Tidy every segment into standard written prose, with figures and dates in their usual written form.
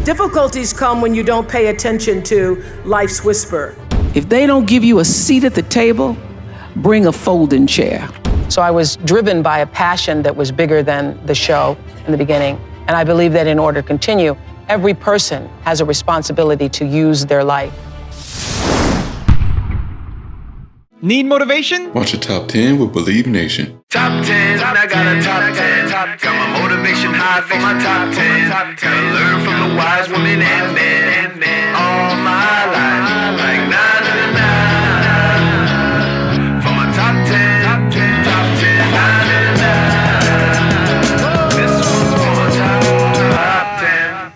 Difficulties come when you don't pay attention to life's whisper. If they don't give you a seat at the table, bring a folding chair. So I was driven by a passion that was bigger than the show in the beginning. And I believe that in order to continue, every person has a responsibility to use their life. Need motivation? Watch a top 10 with Believe Nation. Top 10, I got a top 10. Got my motivation high for my top 10. Gotta learn from the wise women and men. All my life, like nah. For my top 10, top 10, top 10, nah. This one's for my top 10.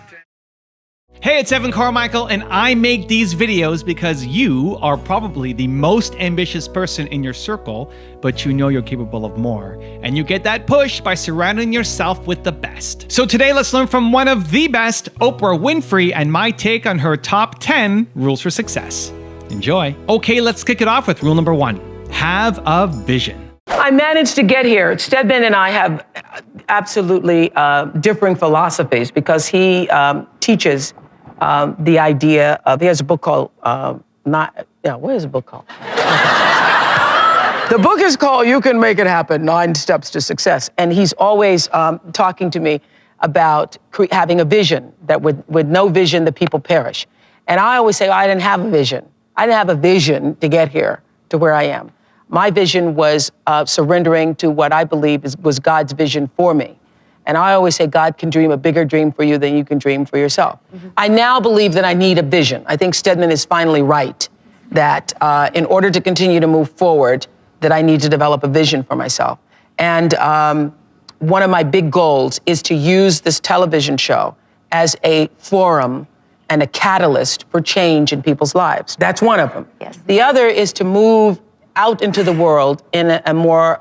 Hey, it's Evan Carmichael, and I make these videos because you are probably the most ambitious person in your circle, but you know you're capable of more. And you get that push by surrounding yourself with the best. So today, let's learn from one of the best, Oprah Winfrey, and my take on her top 10 rules for success. Enjoy. Okay, let's kick it off with rule number 1. Have a vision. I managed to get here. Stedman and I have absolutely differing philosophies because he teaches the idea of, he has a book called, what is the book called? The book is called You Can Make It Happen, 9 Steps to Success. And he's always talking to me about having a vision, that with no vision, the people perish. And I always say, I didn't have a vision. I didn't have a vision to get here to where I am. My vision was surrendering to what I believe was God's vision for me. And I always say God can dream a bigger dream for you than you can dream for yourself. Mm-hmm. I now believe that I need a vision. I think Stedman is finally right, that in order to continue to move forward, that I need to develop a vision for myself. And one of my big goals is to use this television show as a forum and a catalyst for change in people's lives. That's one of them. Yes. The other is to move out into the world in a more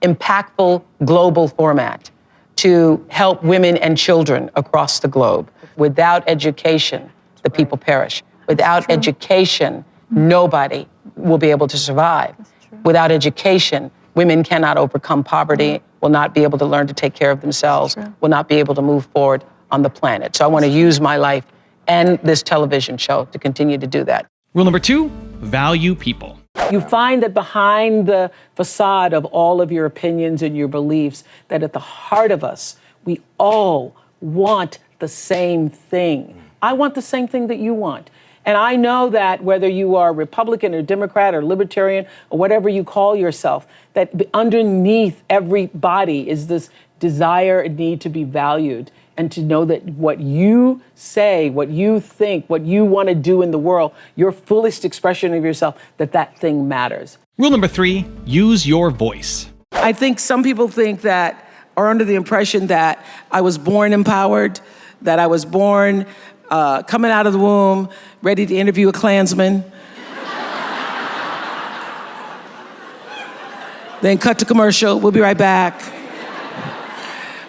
impactful global format to help women and children across the globe. Without education, the people perish. Without education, nobody will be able to survive. Without education, women cannot overcome poverty, will not be able to learn to take care of themselves, will not be able to move forward on the planet. So I want to use my life and this television show to continue to do that. Rule number 2, value people. You find that behind the facade of all of your opinions and your beliefs, that at the heart of us, we all want the same thing. I want the same thing that you want. And I know that whether you are Republican or Democrat or Libertarian or whatever you call yourself, that underneath everybody is this desire and need to be valued and to know that what you say, what you think, what you want to do in the world, your fullest expression of yourself, that thing matters. Rule number 3, use your voice. I think some people think that, or under the impression that I was born empowered, that I was born coming out of the womb, ready to interview a Klansman. Then cut to commercial, we'll be right back.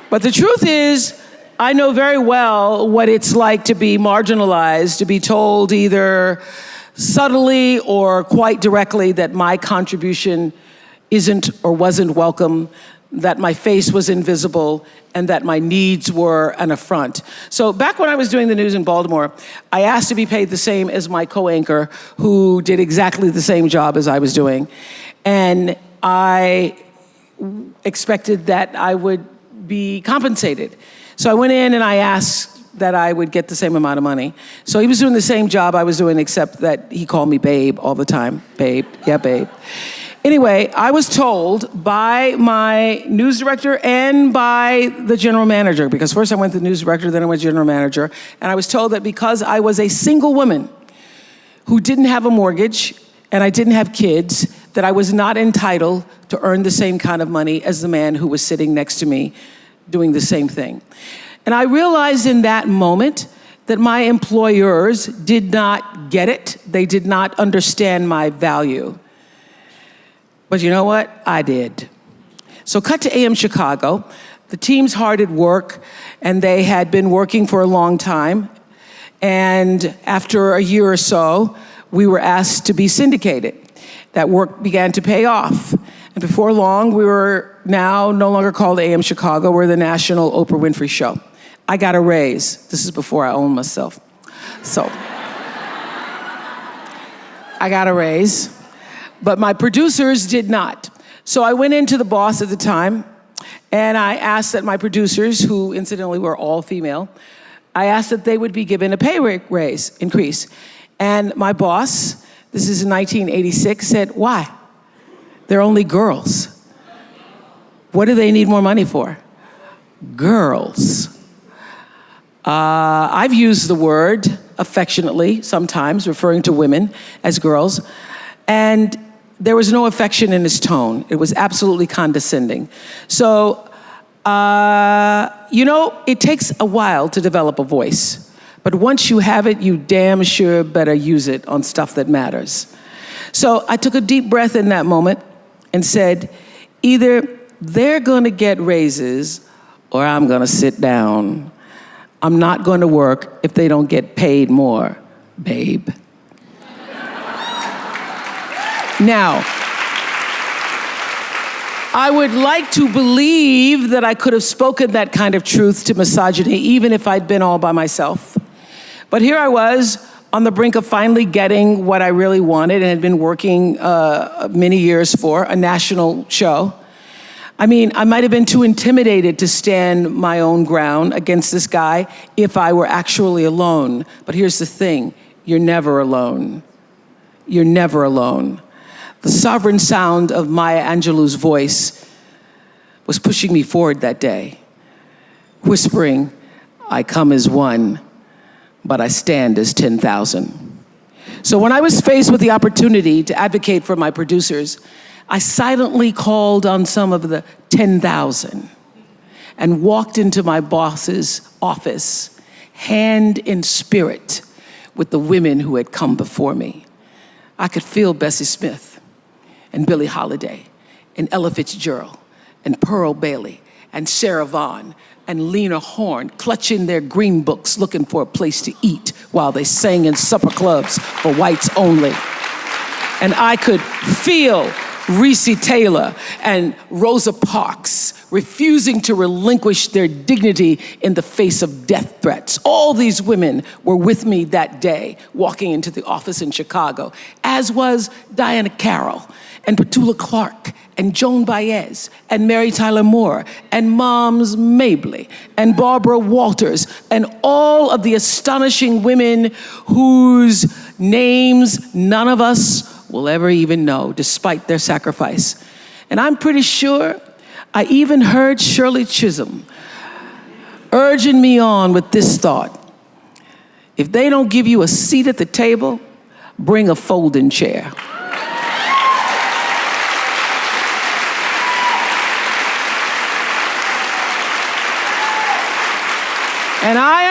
But the truth is, I know very well what it's like to be marginalized, to be told either subtly or quite directly that my contribution isn't or wasn't welcome, that my face was invisible, and that my needs were an affront. So back when I was doing the news in Baltimore, I asked to be paid the same as my co-anchor, who did exactly the same job as I was doing. And I expected that I would be compensated. So I went in and I asked that I would get the same amount of money. So he was doing the same job I was doing, except that he called me babe all the time. Babe, yeah, babe. Anyway, I was told by my news director and by the general manager, because first I went to the news director, then I went to general manager, and I was told that because I was a single woman who didn't have a mortgage and I didn't have kids, that I was not entitled to earn the same kind of money as the man who was sitting next to me doing the same thing. And I realized in that moment that my employers did not get it. They did not understand my value. But you know what? I did. So cut to AM Chicago. The team's hard at work, and they had been working for a long time. And after a year or so, we were asked to be syndicated. That work began to pay off. And before long, we were now no longer called AM Chicago, we're the national Oprah Winfrey Show. I got a raise. This is before I owned myself. So, I got a raise, but my producers did not. So I went into the boss at the time, and I asked that my producers, who incidentally were all female, I asked that they would be given a pay raise increase. And my boss, this is in 1986, said, why? They're only girls. What do they need more money for? Girls. I've used the word affectionately sometimes, referring to women as girls, and there was no affection in his tone. It was absolutely condescending. So, it takes a while to develop a voice, but once you have it, you damn sure better use it on stuff that matters. So I took a deep breath in that moment and said, either they're gonna get raises or I'm gonna sit down. I'm not gonna work if they don't get paid more, babe. Now, I would like to believe that I could have spoken that kind of truth to misogyny, even if I'd been all by myself. But here I was on the brink of finally getting what I really wanted and had been working many years for, a national show. I mean, I might have been too intimidated to stand my own ground against this guy if I were actually alone. But here's the thing, you're never alone. You're never alone. The sovereign sound of Maya Angelou's voice was pushing me forward that day, whispering, I come as one, but I stand as 10,000. So when I was faced with the opportunity to advocate for my producers, I silently called on some of the 10,000 and walked into my boss's office, hand in spirit, with the women who had come before me. I could feel Bessie Smith and Billie Holiday and Ella Fitzgerald and Pearl Bailey and Sarah Vaughan and Lena Horne clutching their green books looking for a place to eat while they sang in supper clubs for whites only. And I could feel Reese Taylor and Rosa Parks refusing to relinquish their dignity in the face of death threats. All these women were with me that day, walking into the office in Chicago, as was Diana Carroll and Petula Clark and Joan Baez and Mary Tyler Moore and Moms Mabley and Barbara Walters and all of the astonishing women whose names none of us will ever even know, despite their sacrifice. And I'm pretty sure I even heard Shirley Chisholm urging me on with this thought: if they don't give you a seat at the table, bring a folding chair. And I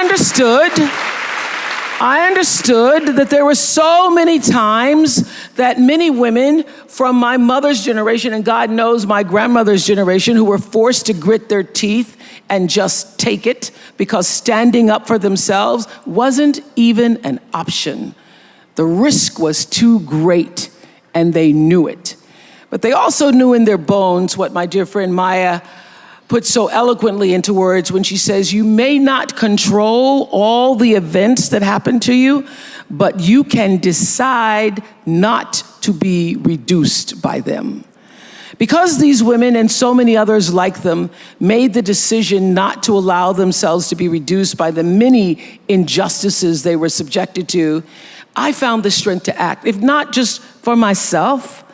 understood that there were so many times that many women from my mother's generation, and God knows my grandmother's generation, who were forced to grit their teeth and just take it because standing up for themselves wasn't even an option. The risk was too great, and they knew it. But they also knew in their bones what my dear friend Maya put so eloquently into words when she says, you may not control all the events that happen to you, but you can decide not to be reduced by them. Because these women and so many others like them made the decision not to allow themselves to be reduced by the many injustices they were subjected to, I found the strength to act, if not just for myself,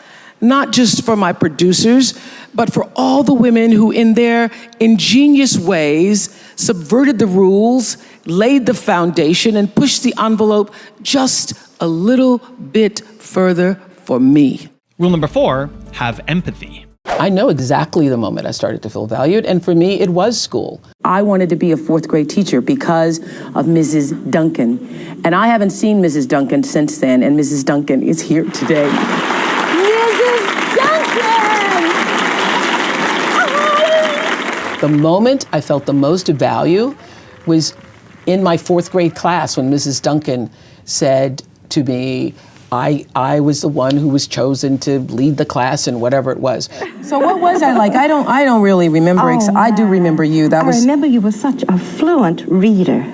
not just for my producers, but for all the women who in their ingenious ways subverted the rules, laid the foundation, and pushed the envelope just a little bit further for me. Rule number 4, have empathy. I know exactly the moment I started to feel valued, and for me, it was school. I wanted to be a fourth grade teacher because of Mrs. Duncan. And I haven't seen Mrs. Duncan since then, and Mrs. Duncan is here today. Mrs. Duncan! The moment I felt the most value was in my fourth grade class when Mrs. Duncan said to me, I was the one who was chosen to lead the class in whatever it was. So what was I like? I don't really remember. I do remember you. I remember you were such a fluent reader.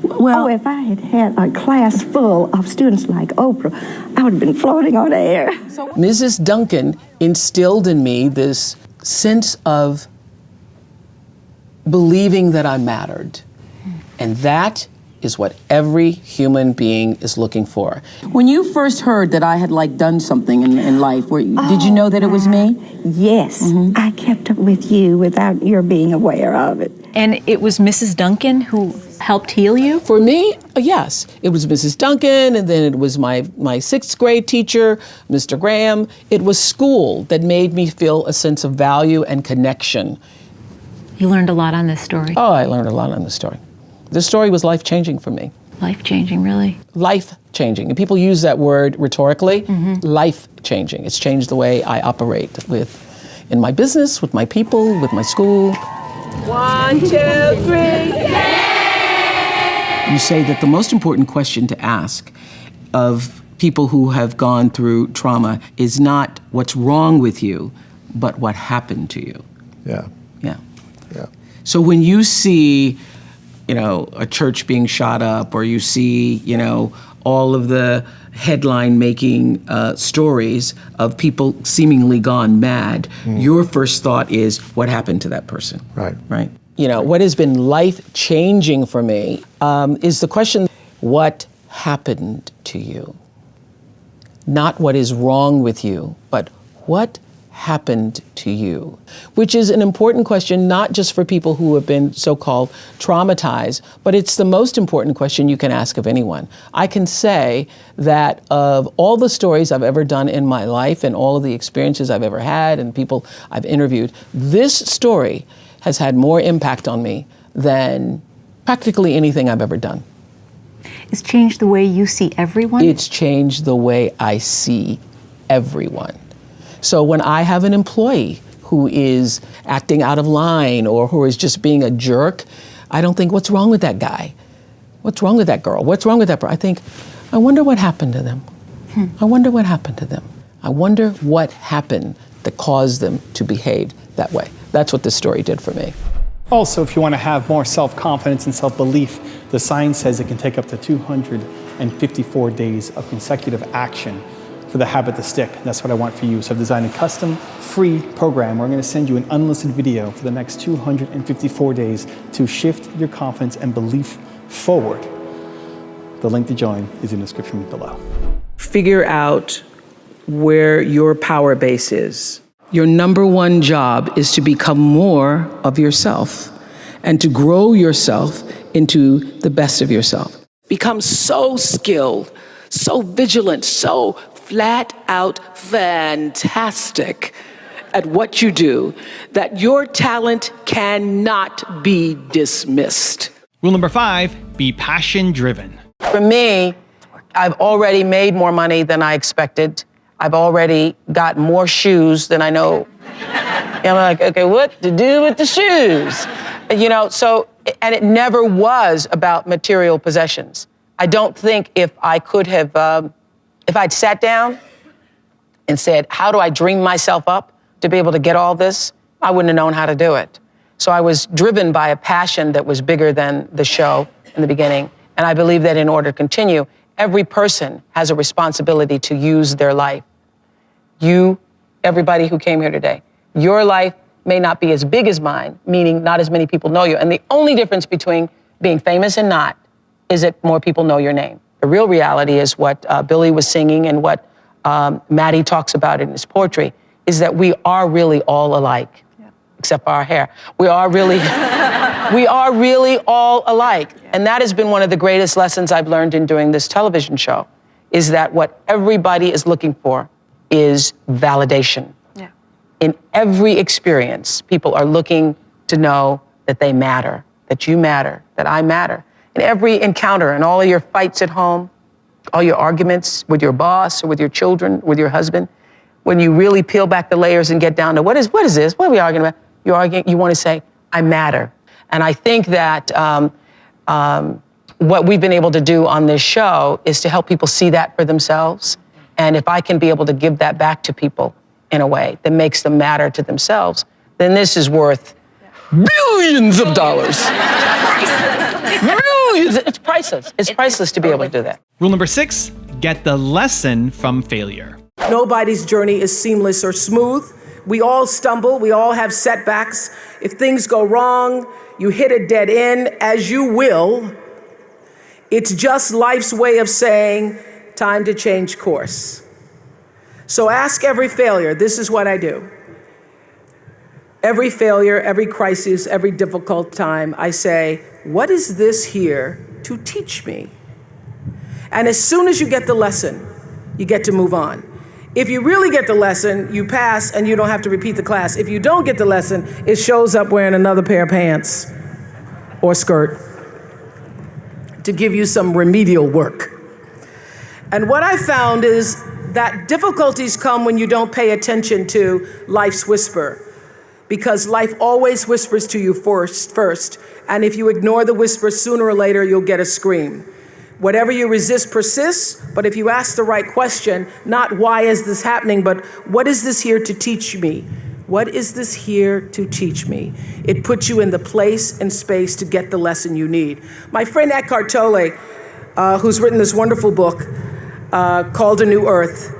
Well, if I had had a class full of students like Oprah, I would have been floating on air. Mrs. Duncan instilled in me this sense of believing that I mattered. And that is what every human being is looking for. when you first heard that I had like done something in life, did you know that it was me? Yes, I kept up with you without your being aware of it. And it was Mrs. Duncan who helped heal you? For me, yes. It was Mrs. Duncan, and then it was my sixth grade teacher, Mr. Graham. It was school that made me feel a sense of value and connection. You learned a lot on this story. Oh, I learned a lot on this story. This story was life-changing for me. Life-changing, really? Life-changing. And people use that word rhetorically. Life-changing. It's changed the way I operate in my business, with my people, with my school. 1, 2, 3. You say that the most important question to ask of people who have gone through trauma is not what's wrong with you, but what happened to you. Yeah. Yeah. Yeah. So when you see, a church being shot up, or you see, all of the headline-making stories of people seemingly gone mad, your first thought is, what happened to that person? Right. Right. What has been life-changing for me is the question, what happened to you? Not what is wrong with you, but what happened to you? Which is an important question, not just for people who have been so-called traumatized, but it's the most important question you can ask of anyone. I can say that of all the stories I've ever done in my life and all of the experiences I've ever had and people I've interviewed, this story has had more impact on me than practically anything I've ever done. It's changed the way you see everyone? It's changed the way I see everyone. So when I have an employee who is acting out of line or who is just being a jerk, I don't think, what's wrong with that guy? What's wrong with that girl? What's wrong with that person? I think, I wonder what happened to them. I wonder what happened to them. I wonder what happened that caused them to behave that way. That's what this story did for me. Also, if you want to have more self-confidence and self-belief, the science says it can take up to 254 days of consecutive action for the habit to stick. That's what I want for you. So I've designed a custom free program where I'm going to send you an unlisted video for the next 254 days to shift your confidence and belief forward. The link to join is in the description below. Figure out where your power base is. Your number one job is to become more of yourself and to grow yourself into the best of yourself. Become so skilled, so vigilant, so flat out fantastic at what you do that your talent cannot be dismissed. Rule number 5, be passion driven. For me, I've already made more money than I expected. I've already got more shoes than I know. I'm like, okay, what to do with the shoes? And it never was about material possessions. I don't think if I could have, if I'd sat down and said, how do I dream myself up to be able to get all this? I wouldn't have known how to do it. So I was driven by a passion that was bigger than the show in the beginning. And I believe that in order to continue, every person has a responsibility to use their life. You, everybody who came here today, your life may not be as big as mine, meaning not as many people know you. And the only difference between being famous and not is that more people know your name. The real reality is what Billy was singing and what Maddie talks about in his poetry, is that we are really all alike, except for our hair. We are really all alike. And that has been one of the greatest lessons I've learned in doing this television show, is that what everybody is looking for is validation. Yeah. In every experience, people are looking to know that they matter, that you matter, that I matter. In every encounter, in all of your fights at home, all your arguments with your boss or with your children, with your husband, when you really peel back the layers and get down to what is this? What are we arguing about? You want to say, I matter. And I think that what we've been able to do on this show is to help people see that for themselves And if I can be able to give that back to people in a way that makes them matter to themselves, then this is worth billions of dollars. Millions. It's priceless. It's priceless to be able to do that. Rule number 6, get the lesson from failure. Nobody's journey is seamless or smooth. We all stumble. We all have setbacks. If things go wrong, you hit a dead end, as you will. It's just life's way of saying, time to change course. So ask every failure. This is what I do. Every failure, every crisis, every difficult time, I say, what is this here to teach me? And as soon as you get the lesson, you get to move on. If you really get the lesson, you pass and you don't have to repeat the class. If you don't get the lesson, it shows up wearing another pair of pants or skirt to give you some remedial work. And what I found is that difficulties come when you don't pay attention to life's whisper, because life always whispers to you first. And if you ignore the whisper, sooner or later, you'll get a scream. Whatever you resist persists, but if you ask the right question, not why is this happening, but what is this here to teach me? What is this here to teach me? It puts you in the place and space to get the lesson you need. My friend Eckhart Tolle, who's written this wonderful book called A New Earth,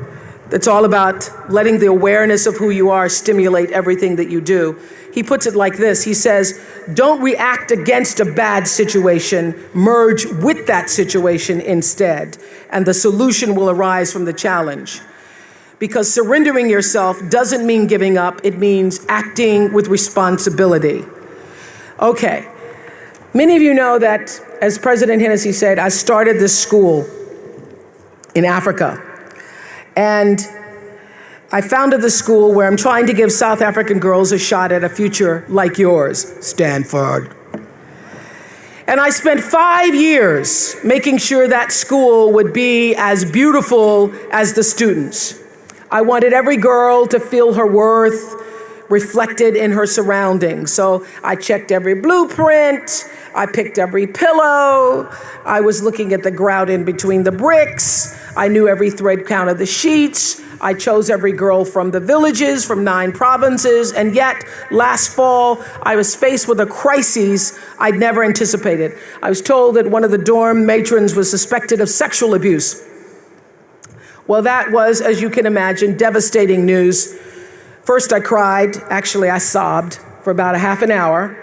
that's all about letting the awareness of who you are stimulate everything that you do. He puts it like this. He says, don't react against a bad situation, merge with that situation instead, and the solution will arise from the challenge. Because surrendering yourself doesn't mean giving up, it means acting with responsibility. Okay, many of you know that, as President Hennessy said, I started this school in Africa. And I founded the school where I'm trying to give South African girls a shot at a future like yours, Stanford. And I spent 5 years making sure that school would be as beautiful as the students. I wanted every girl to feel her worth reflected in her surroundings. So I checked every blueprint, I picked every pillow, I was looking at the grout in between the bricks, I knew every thread count of the sheets, I chose every girl from the villages, from 9 provinces, and yet last fall I was faced with a crisis I'd never anticipated. I was told that one of the dorm matrons was suspected of sexual abuse. Well, that was, as you can imagine, devastating news. First I cried, actually I sobbed for about a half an hour,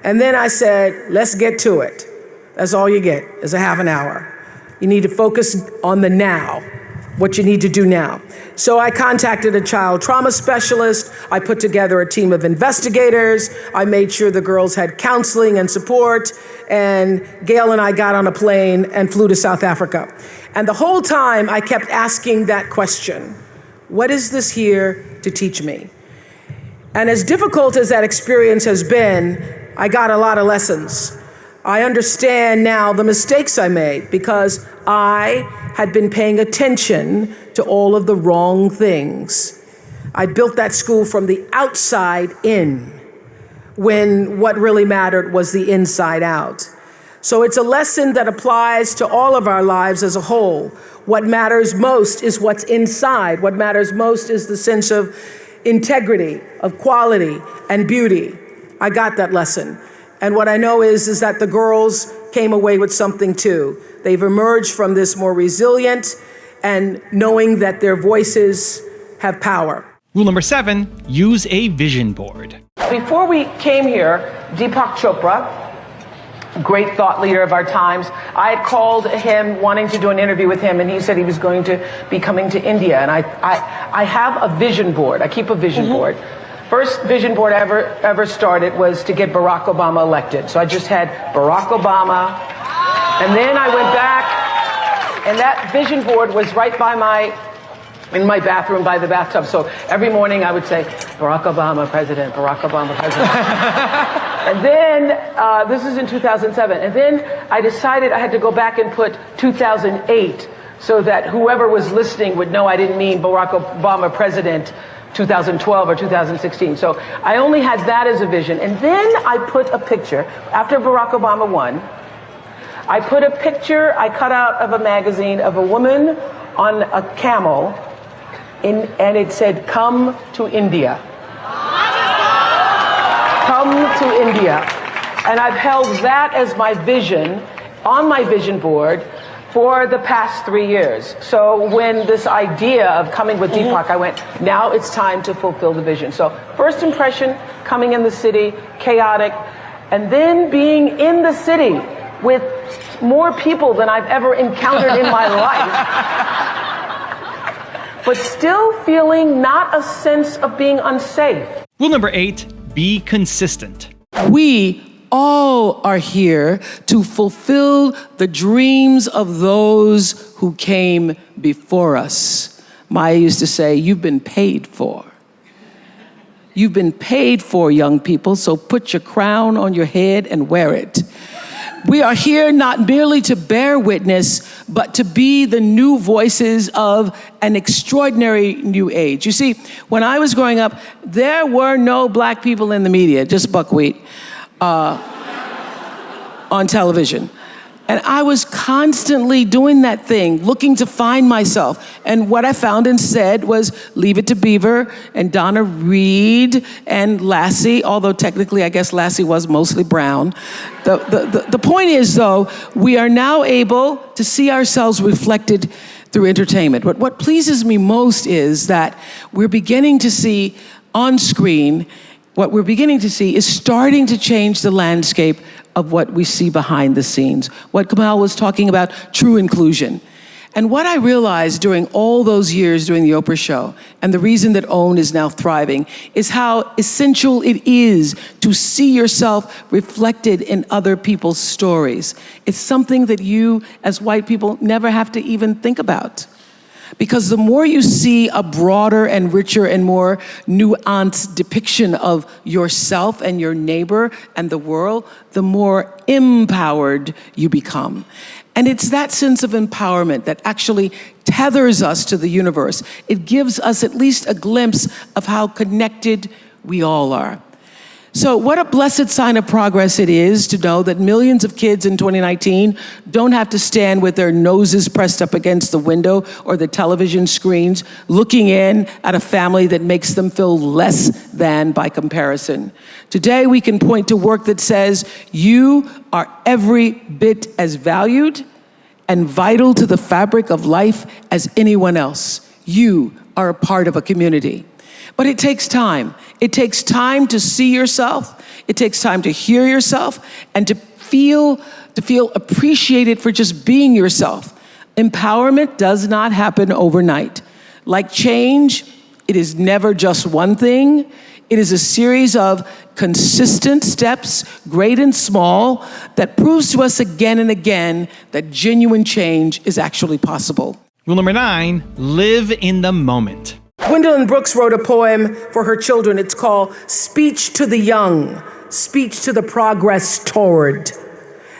and then I said, let's get to it. That's all you get, is a half an hour. You need to focus on the now, what you need to do now. So I contacted a child trauma specialist, I put together a team of investigators, I made sure the girls had counseling and support, and Gail and I got on a plane and flew to South Africa. And the whole time I kept asking that question, what is this here to teach me? And as difficult as that experience has been, I got a lot of lessons. I understand now the mistakes I made because I had been paying attention to all of the wrong things. I built that school from the outside in, when what really mattered was the inside out. So it's a lesson that applies to all of our lives as a whole. What matters most is what's inside. What matters most is the sense of integrity, of quality, and beauty. I got that lesson. And what I know is that the girls came away with something too. They've emerged from this more resilient and knowing that their voices have power. Rule number 7, use a vision board. Before we came here, Deepak Chopra, great thought leader of our times, I had called him wanting to do an interview with him, and he said he was going to be coming to India. And I have a vision board. I keep a vision board. First vision board I ever started was to get Barack Obama elected. So I just had Barack Obama, and then I went back, and that vision board was right by in my bathroom by the bathtub. So every morning I would say, Barack Obama, President, Barack Obama, President. And then, this is in 2007, and then I decided I had to go back and put 2008 so that whoever was listening would know I didn't mean Barack Obama, President, 2012 or 2016. So I only had that as a vision. And then I put a picture, after Barack Obama won, I put a picture I cut out of a magazine of a woman on a camel, and it said, "Come to India." Come to India. And I've held that as my vision on my vision board for the past 3 years. So when this idea of coming with Deepak, I went, now it's time to fulfill the vision. So first impression, coming in the city, chaotic, and then being in the city with more people than I've ever encountered in my life. But still feeling not a sense of being unsafe. Rule number 8, be consistent. We all are here to fulfill the dreams of those who came before us. Maya used to say, you've been paid for. You've been paid for, young people, so put your crown on your head and wear it. We are here not merely to bear witness, but to be the new voices of an extraordinary new age. You see, when I was growing up, there were no black people in the media, just buckwheat, on television. And I was constantly doing that thing, looking to find myself. And what I found instead was Leave It to Beaver and Donna Reed and Lassie, although technically I guess Lassie was mostly brown. The point is, though, we are now able to see ourselves reflected through entertainment. But what pleases me most is that we're beginning to see on screen, what we're beginning to see is starting to change the landscape of what we see behind the scenes. What Kamal was talking about, true inclusion. And what I realized during all those years doing the Oprah show, and the reason that OWN is now thriving, is how essential it is to see yourself reflected in other people's stories. It's something that you, as white people, never have to even think about. Because the more you see a broader and richer and more nuanced depiction of yourself and your neighbor and the world, the more empowered you become. And it's that sense of empowerment that actually tethers us to the universe. It gives us at least a glimpse of how connected we all are. So what a blessed sign of progress it is to know that millions of kids in 2019 don't have to stand with their noses pressed up against the window or the television screens, looking in at a family that makes them feel less than by comparison. Today, we can point to work that says you are every bit as valued and vital to the fabric of life as anyone else. You are a part of a community. But it takes time. It takes time to see yourself. It takes time to hear yourself and to feel appreciated for just being yourself. Empowerment does not happen overnight. Like change, it is never just one thing. It is a series of consistent steps, great and small, that proves to us again and again that genuine change is actually possible. Rule number 9, live in the moment. Gwendolyn Brooks wrote a poem for her children. It's called Speech to the Young, Speech to the Progress Toward.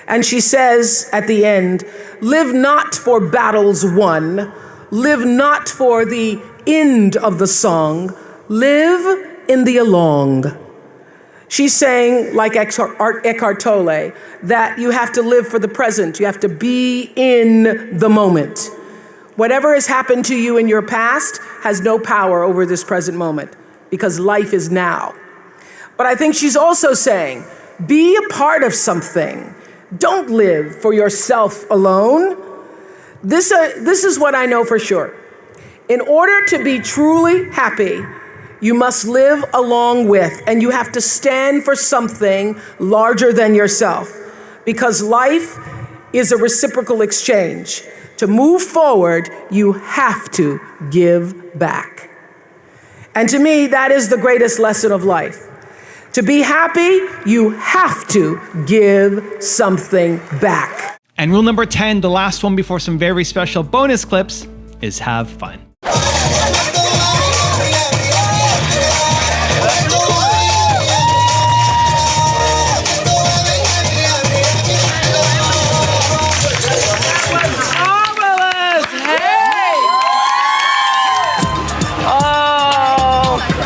And she says at the end, live not for battles won, live not for the end of the song, live in the along. She's saying, like Eckhart Tolle, that you have to live for the present. You have to be in the moment. Whatever has happened to you in your past has no power over this present moment because life is now. But I think she's also saying, be a part of something. Don't live for yourself alone. This is what I know for sure. In order to be truly happy, you must live along with, and you have to stand for something larger than yourself, because life is a reciprocal exchange. To move forward, you have to give back. And to me, that is the greatest lesson of life. To be happy, you have to give something back. And rule number 10, the last one before some very special bonus clips, is have fun.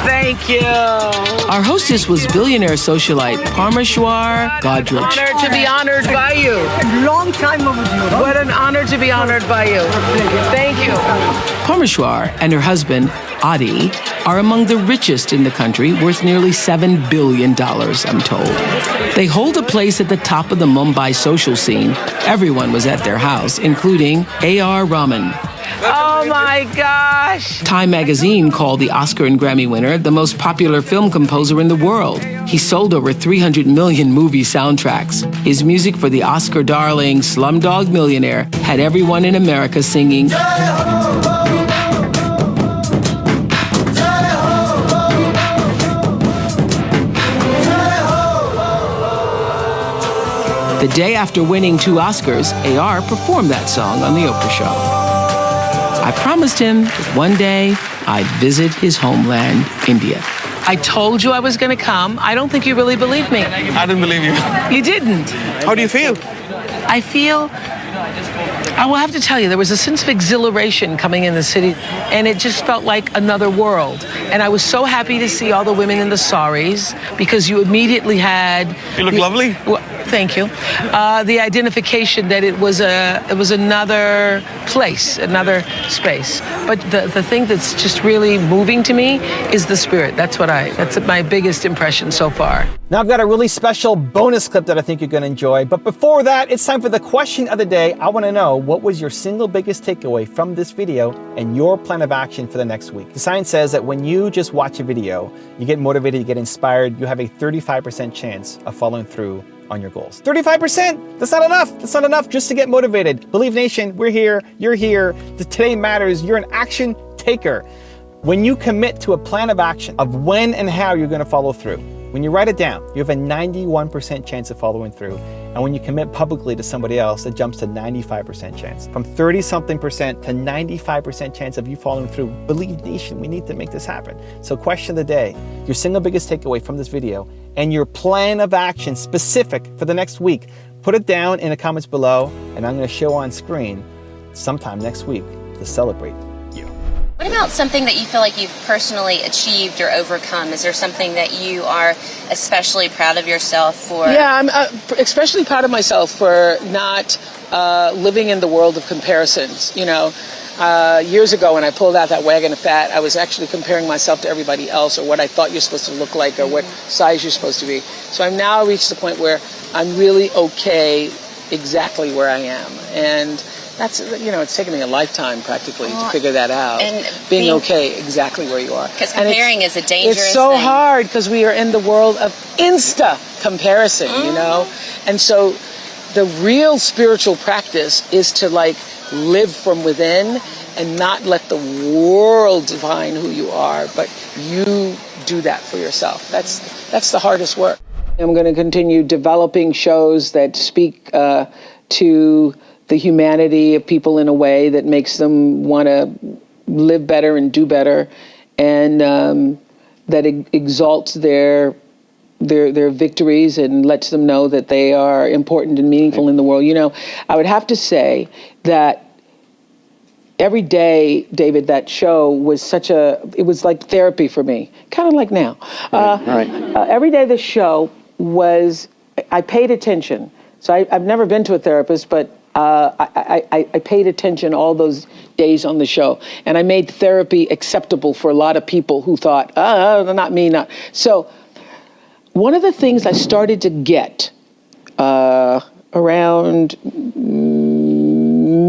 Thank you. Our host hostess was billionaire socialite Parmeshwar Godrej. Honored to be honored by you. Long time overdue. What an honor to be honored by you. Thank you. Parmeshwar and her husband, Adi, are among the richest in the country, worth nearly $7 billion, I'm told. They hold a place at the top of the Mumbai social scene. Everyone was at their house, including A.R. Rahman. Oh my gosh. Time magazine called the Oscar and Grammy winner the most popular film composer in the world. He sold over 300 million movie soundtracks. His music for the Oscar darling Slumdog Millionaire had everyone in America singing. The day after winning 2 Oscars, A.R. performed that song on The Oprah Show. I promised him that one day I'd visit his homeland, India. I told you I was going to come. I don't think you really believed me. I didn't believe you. You didn't. How do you feel? I feel, I will have to tell you, there was a sense of exhilaration coming in the city, and it just felt like another world. And I was so happy to see all the women in the saris, because you immediately had... You look lovely. Well, thank you. The identification that it was another place, another space. But the thing that's just really moving to me is the spirit. That's my biggest impression so far. Now I've got a really special bonus clip that I think you're going to enjoy. But before that, it's time for the question of the day. I want to know, what was your single biggest takeaway from this video and your plan of action for the next week? The science says that when you just watch a video, you get motivated, you get inspired, you have a 35% chance of following through on your goals. 35%! That's not enough! That's not enough just to get motivated. Believe Nation, we're here, you're here. Today matters, you're an action taker. When you commit to a plan of action of when and how you're going to follow through, when you write it down, you have a 91% chance of following through. And when you commit publicly to somebody else, it jumps to 95% chance. From 30-something% to 95% chance of you following through. Believe Nation, we need to make this happen. So question of the day, your single biggest takeaway from this video and your plan of action specific for the next week. Put it down in the comments below, and I'm going to show on screen sometime next week to celebrate you. What about something that you feel like you've personally achieved or overcome? Is there something that you are especially proud of yourself for? Yeah, I'm especially proud of myself for not living in the world of comparisons. You know, years ago when I pulled out that wagon of fat, I was actually comparing myself to everybody else, or what I thought you're supposed to look like, or what size you're supposed to be. So I've now reached the point where I'm really okay exactly where I am. And that's, you know, it's taken me a lifetime practically to figure that out. And being okay exactly where you are. Because comparing is a dangerous thing. It's so hard because we are in the world of Insta comparison, you know? And so the real spiritual practice is to like live from within and not let the world define who you are, but you do that for yourself. That's the hardest work. I'm going to continue developing shows that speak to the humanity of people in a way that makes them want to live better and do better, and that exalts their victories and lets them know that they are important and meaningful in the world. You know, I would have to say that every day, David, that show was it was like therapy for me, kind of like now. Every day the show I paid attention. So I've never been to a therapist, but I paid attention all those days on the show, and I made therapy acceptable for a lot of people who thought, not me, not. So one of the things I started to get around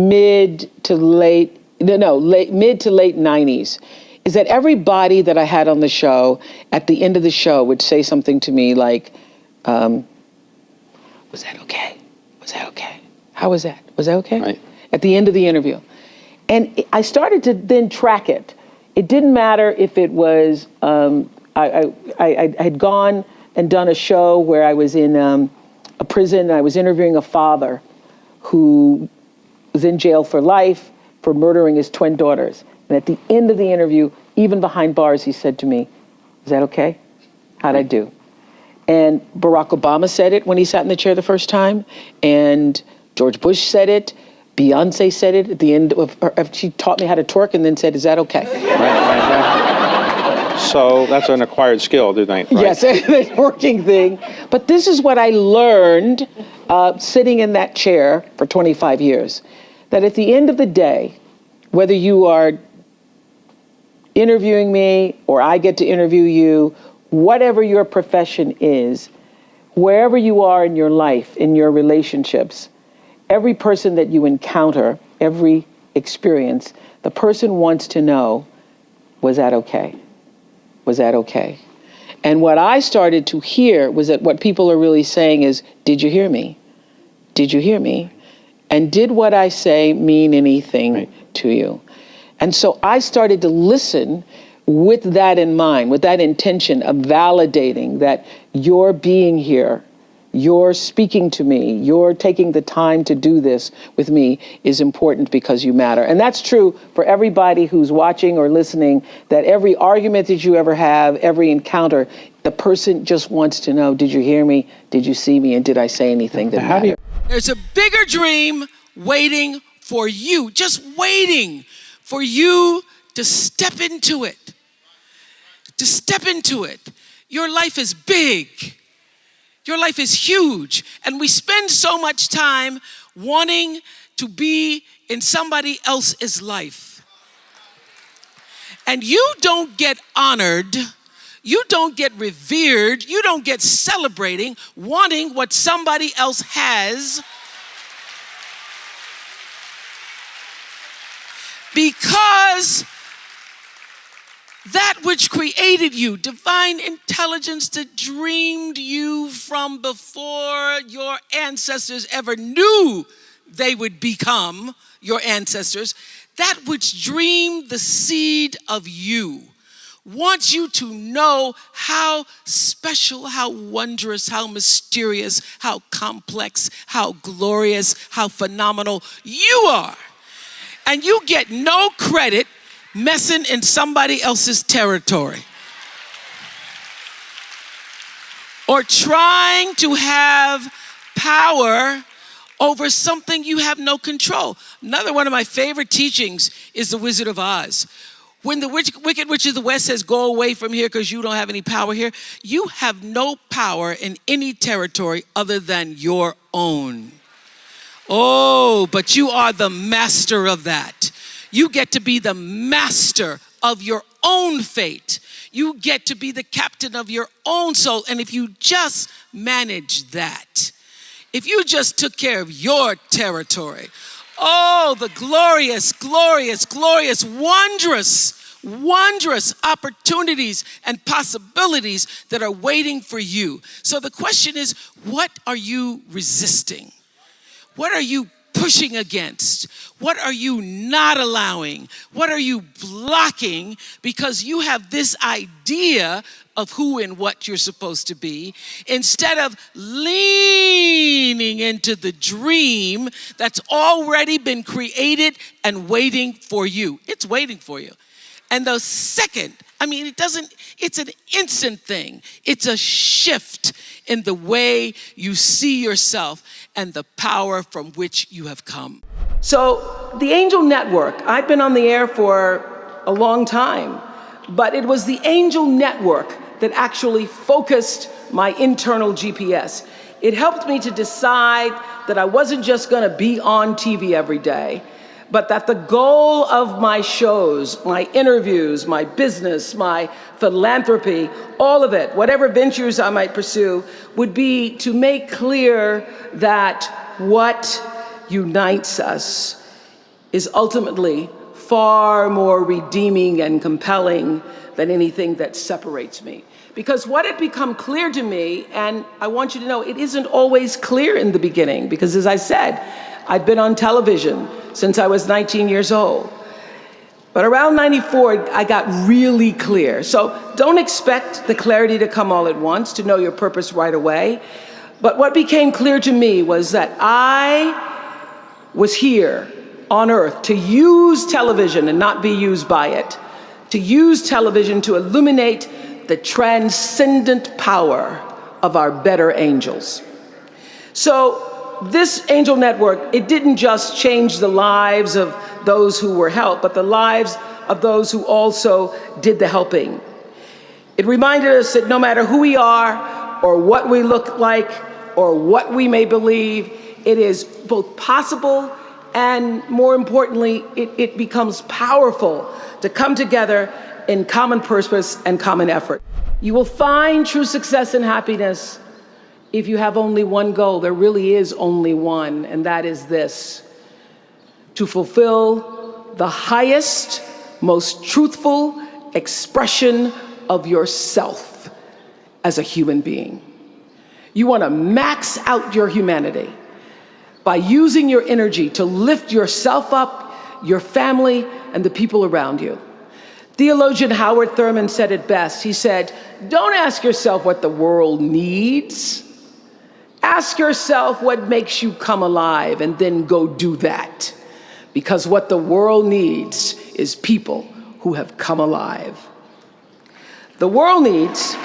mid to late 90s is that everybody that I had on the show at the end of the show would say something to me like, was that okay? Was that okay? How was that? Was that okay? Right. At the end of the interview. And I started to then track it. It didn't matter if it was, I had gone and done a show where I was in a prison, and I was interviewing a father who was in jail for life for murdering his twin daughters. And at the end of the interview, even behind bars, he said to me, "Is that okay? How'd I do?" And Barack Obama said it when he sat in the chair the first time, and George Bush said it, Beyonce said it at the end of she taught me how to twerk and then said, "Is that okay?" So that's an acquired skill, right? Yes, a working thing. But this is what I learned sitting in that chair for 25 years, that at the end of the day, whether you are interviewing me or I get to interview you, whatever your profession is, wherever you are in your life, in your relationships, every person that you encounter, every experience, the person wants to know, was that okay? Was that okay? And what I started to hear was that what people are really saying is, did you hear me? Did you hear me? And did what I say mean anything to you? And so I started to listen with that in mind, with that intention of validating that you're being here, you're speaking to me, you're taking the time to do this with me is important because you matter. And that's true for everybody who's watching or listening, that every argument that you ever have, every encounter, the person just wants to know, did you hear me? Did you see me? And did I say anything that mattered? There's a bigger dream waiting for you, just waiting for you to step into it. To step into it. Your life is big. Your life is huge. And we spend so much time wanting to be in somebody else's life. And you don't get honored, you don't get revered, you don't get celebrating wanting what somebody else has, because that which created you, divine intelligence that dreamed you from before your ancestors ever knew they would become your ancestors, that which dreamed the seed of you, wants you to know how special, how wondrous, how mysterious, how complex, how glorious, how phenomenal you are. And you get no credit messing in somebody else's territory or trying to have power over something you have no control. Another one of my favorite teachings is The Wizard of Oz. When the Wicked Witch of the West says, go away from here because you don't have any power here, you have no power in any territory other than your own. Oh, but you are the master of that. You get to be the master of your own fate. You get to be the captain of your own soul. And if you just manage that, if you just took care of your territory, oh, the glorious, glorious, glorious, wondrous, wondrous opportunities and possibilities that are waiting for you. So the question is, what are you resisting? What are you pushing against? What are you not allowing? What are you blocking because you have this idea of who and what you're supposed to be, instead of leaning into the dream that's already been created and waiting for you. It's waiting for you. And the second, it's an instant thing. It's a shift in the way you see yourself and the power from which you have come. So the Angel Network, I've been on the air for a long time, but it was the Angel Network that actually focused my internal GPS. It helped me to decide that I wasn't just gonna be on TV every day, but that the goal of my shows, my interviews, my business, my philanthropy, all of it, whatever ventures I might pursue, would be to make clear that what unites us is ultimately far more redeeming and compelling than anything that separates me. Because what had become clear to me, and I want you to know, it isn't always clear in the beginning, because as I said, I've been on television since I was 19 years old. But around 94, I got really clear. So don't expect the clarity to come all at once, to know your purpose right away. But what became clear to me was that I was here on earth to use television and not be used by it, to use television to illuminate the transcendent power of our better angels. So this Angel Network, it didn't just change the lives of those who were helped, but the lives of those who also did the helping. It reminded us that no matter who we are or what we look like or what we may believe, it is both possible and, more importantly, it becomes powerful to come together in common purpose and common effort. You will find true success and happiness if you have only one goal. There really is only one, and that is this: to fulfill the highest, most truthful expression of yourself as a human being. You want to max out your humanity by using your energy to lift yourself up, your family, and the people around you. Theologian Howard Thurman said it best. He said, "Don't ask yourself what the world needs. Ask yourself what makes you come alive, and then go do that. Because what the world needs is people who have come alive." The world needs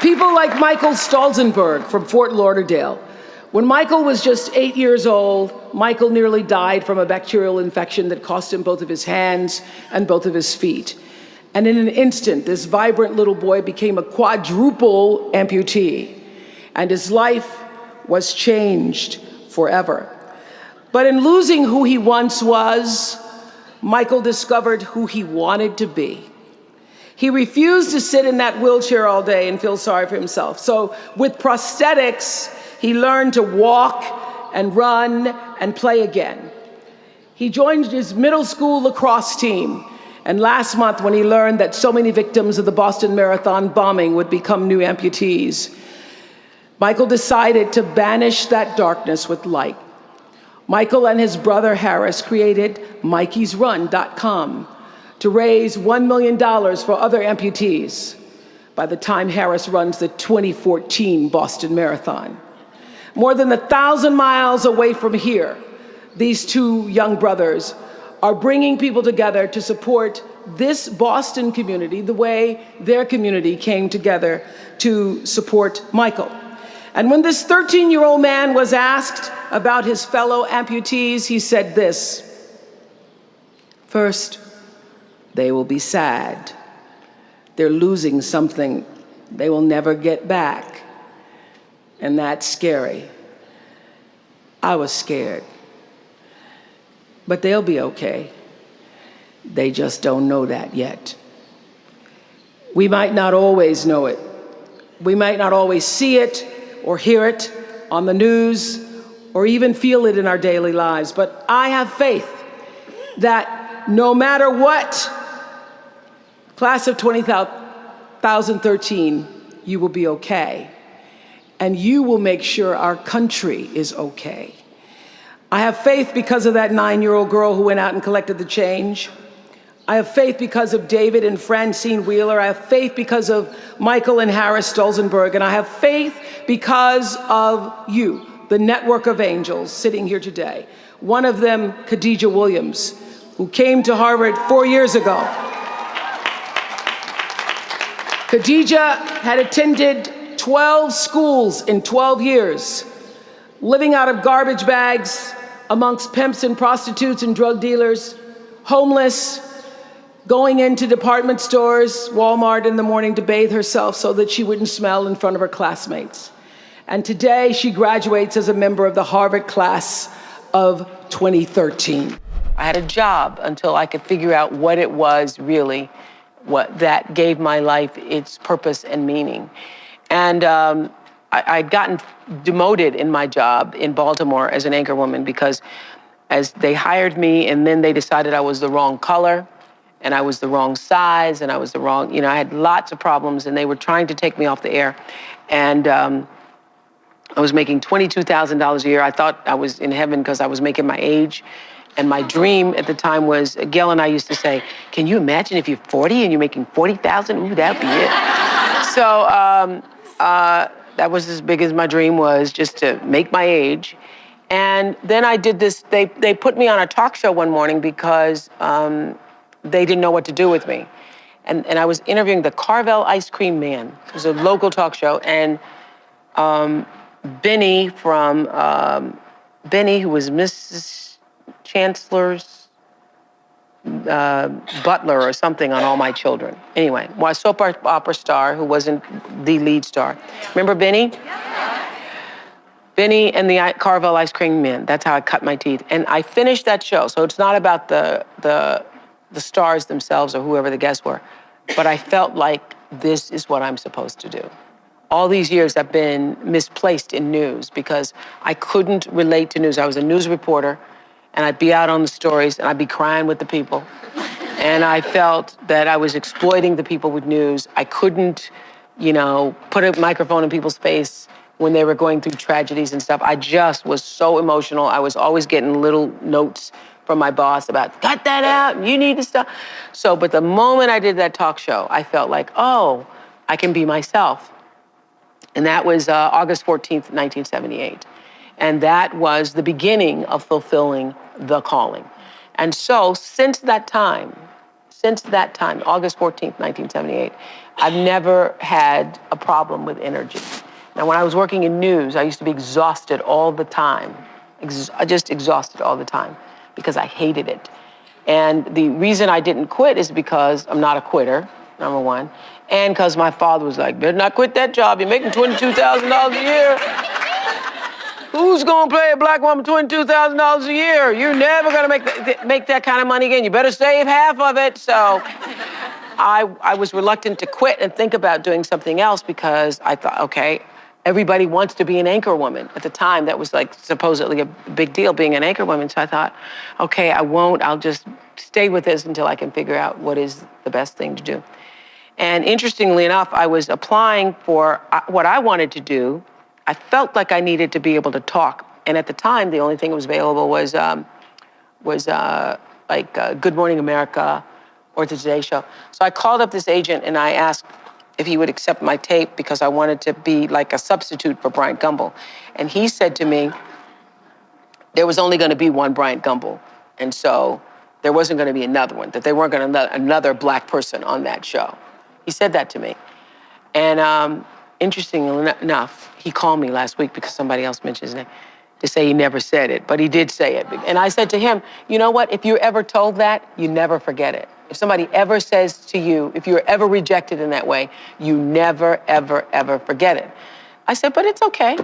people like Michael Stolzenberg from Fort Lauderdale. When Michael was just 8 years old, Michael nearly died from a bacterial infection that cost him both of his hands and both of his feet. And in an instant, this vibrant little boy became a quadruple amputee, and his life was changed forever. But in losing who he once was, Michael discovered who he wanted to be. He refused to sit in that wheelchair all day and feel sorry for himself. So with prosthetics, he learned to walk and run and play again. He joined his middle school lacrosse team. And last month, when he learned that so many victims of the Boston Marathon bombing would become new amputees, Michael decided to banish that darkness with light. Michael and his brother Harris created MikeysRun.com to raise $1 million for other amputees by the time Harris runs the 2014 Boston Marathon. More than 1,000 miles away from here, these two young brothers are bringing people together to support this Boston community the way their community came together to support Michael. And when this 13-year-old man was asked about his fellow amputees, he said this: "First, they will be sad. They're losing something they will never get back. And that's scary. I was scared. But they'll be okay. They just don't know that yet." We might not always know it. We might not always see it or hear it on the news or even feel it in our daily lives. But I have faith that no matter what, class of 2013, you will be okay. And you will make sure our country is okay. I have faith because of that 9-year-old girl who went out and collected the change. I have faith because of David and Francine Wheeler. I have faith because of Michael and Harris Stolzenberg. And I have faith because of you, the network of angels sitting here today. One of them, Khadijah Williams, who came to Harvard 4 years ago. Khadijah had attended 12 schools in 12 years, living out of garbage bags amongst pimps and prostitutes and drug dealers, homeless, going into department stores, Walmart in the morning to bathe herself so that she wouldn't smell in front of her classmates. And today she graduates as a member of the Harvard class of 2013. I had a job until I could figure out what it was really, what that gave my life its purpose and meaning. And I'd gotten demoted in my job in Baltimore as an anchorwoman because as they hired me and then they decided I was the wrong color and I was the wrong size and I was the wrong, I had lots of problems and they were trying to take me off the air. And I was making $22,000 a year. I thought I was in heaven because I was making my age. And my dream at the time was, Gail and I used to say, can you imagine if you're 40 and you're making 40,000? Ooh, that'd be it. So that was as big as my dream was, just to make my age. And then I did this, they put me on a talk show one morning because they didn't know what to do with me. And I was interviewing the Carvel Ice Cream Man. It was a local talk show. And Benny who was Mrs. Chancellor's butler or something on all my children. Anyway, a soap opera star who wasn't the lead star. Remember Benny? Benny and the Carvel Ice Cream Man. That's how I cut my teeth. And I finished that show. So it's not about the stars themselves or whoever the guests were. But I felt like this is what I'm supposed to do. All these years I've been misplaced in news because I couldn't relate to news. I was a news reporter, and I'd be out on the stories, and I'd be crying with the people. And I felt that I was exploiting the people with news. I couldn't, put a microphone in people's face when they were going through tragedies and stuff. I just was so emotional. I was always getting little notes from my boss about, cut that out, you need to stop. So, but the moment I did that talk show, I felt like, oh, I can be myself. And that was August 14th, 1978. And that was the beginning of fulfilling the calling. And so since that time, August 14th, 1978, I've never had a problem with energy. Now, when I was working in news, I used to be exhausted all the time. Just exhausted all the time because I hated it. And the reason I didn't quit is because I'm not a quitter, number one, and because my father was like, better not quit that job. You're making $22,000 a year. Who's gonna pay a black woman $22,000 a year? You're never gonna make that kind of money again. You better save half of it. So I was reluctant to quit and think about doing something else because I thought, okay, everybody wants to be an anchor woman. At the time, that was like supposedly a big deal, being an anchor woman. So I thought, okay, I'll just stay with this until I can figure out what is the best thing to do. And interestingly enough, I was applying for what I wanted to do. I felt like I needed to be able to talk. And at the time, the only thing that was available was Good Morning America or the Today Show. So I called up this agent and I asked if he would accept my tape because I wanted to be like a substitute for Bryant Gumbel. And he said to me, there was only gonna be one Bryant Gumbel. And so there wasn't gonna be another one, that they weren't gonna another black person on that show. He said that to me. And interestingly enough, he called me last week because somebody else mentioned his name to say he never said it, but he did say it. And I said to him, you know what? If you're ever told that, you never forget it. If somebody ever says to you, if you're ever rejected in that way, you never, ever, ever forget it. I said, but it's okay.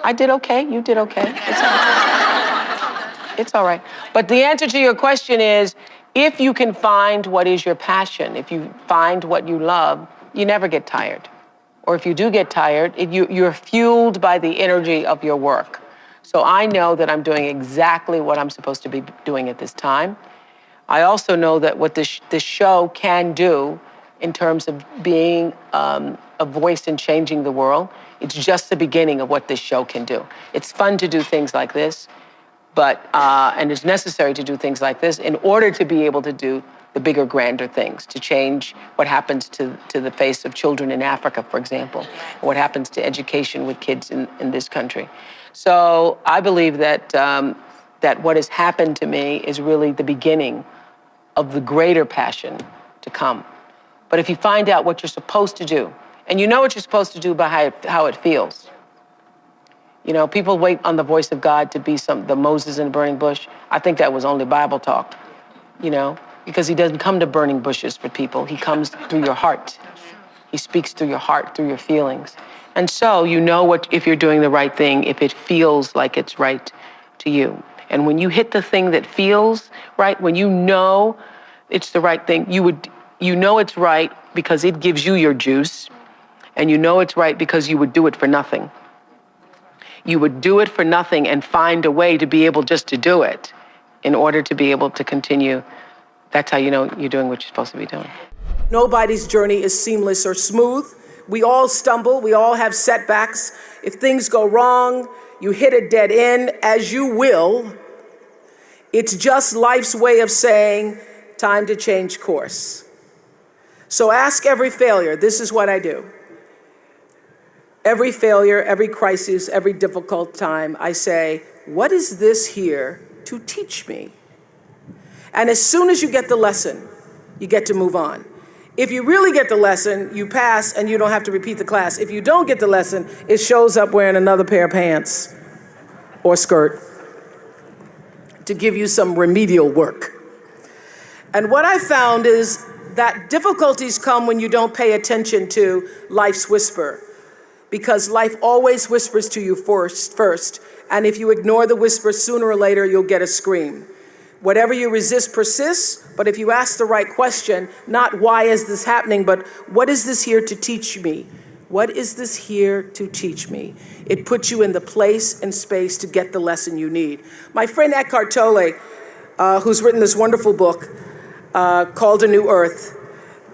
I did okay. You did okay. It's all right. It's all right. But the answer to your question is, if you can find what is your passion, if you find what you love, you never get tired. Or if you do get tired, you're fueled by the energy of your work. So I know that I'm doing exactly what I'm supposed to be doing at this time. I also know that what this show can do in terms of being a voice in changing the world, it's just the beginning of what this show can do. It's fun to do things like this, but and it's necessary to do things like this in order to be able to do the bigger, grander things, to change what happens to the face of children in Africa, for example, or what happens to education with kids in this country. So I believe that that what has happened to me is really the beginning of the greater passion to come. But if you find out what you're supposed to do, and you know what you're supposed to do by how it feels. You know, people wait on the voice of God to be the Moses in the burning bush. I think that was only Bible talk, you know, because he doesn't come to burning bushes for people. He comes through your heart. He speaks through your heart, through your feelings. And so you know if you're doing the right thing, if it feels like it's right to you. And when you hit the thing that feels right, when you know it's the right thing, you know it's right because it gives you your juice, and you know it's right because you would do it for nothing. You would do it for nothing and find a way to be able just to do it in order to be able to continue. That's how you know you're doing what you're supposed to be doing. Nobody's journey is seamless or smooth. We all stumble, we all have setbacks. If things go wrong, you hit a dead end, as you will. It's just life's way of saying, time to change course. So ask every failure, this is what I do. Every failure, every crisis, every difficult time, I say, what is this here to teach me? And as soon as you get the lesson, you get to move on. If you really get the lesson, you pass and you don't have to repeat the class. If you don't get the lesson, it shows up wearing another pair of pants or skirt to give you some remedial work. And what I found is that difficulties come when you don't pay attention to life's whisper, because life always whispers to you first. And if you ignore the whisper, sooner or later, you'll get a scream. Whatever you resist persists, but if you ask the right question, not why is this happening, but what is this here to teach me? What is this here to teach me? It puts you in the place and space to get the lesson you need. My friend Eckhart Tolle, who's written this wonderful book called A New Earth,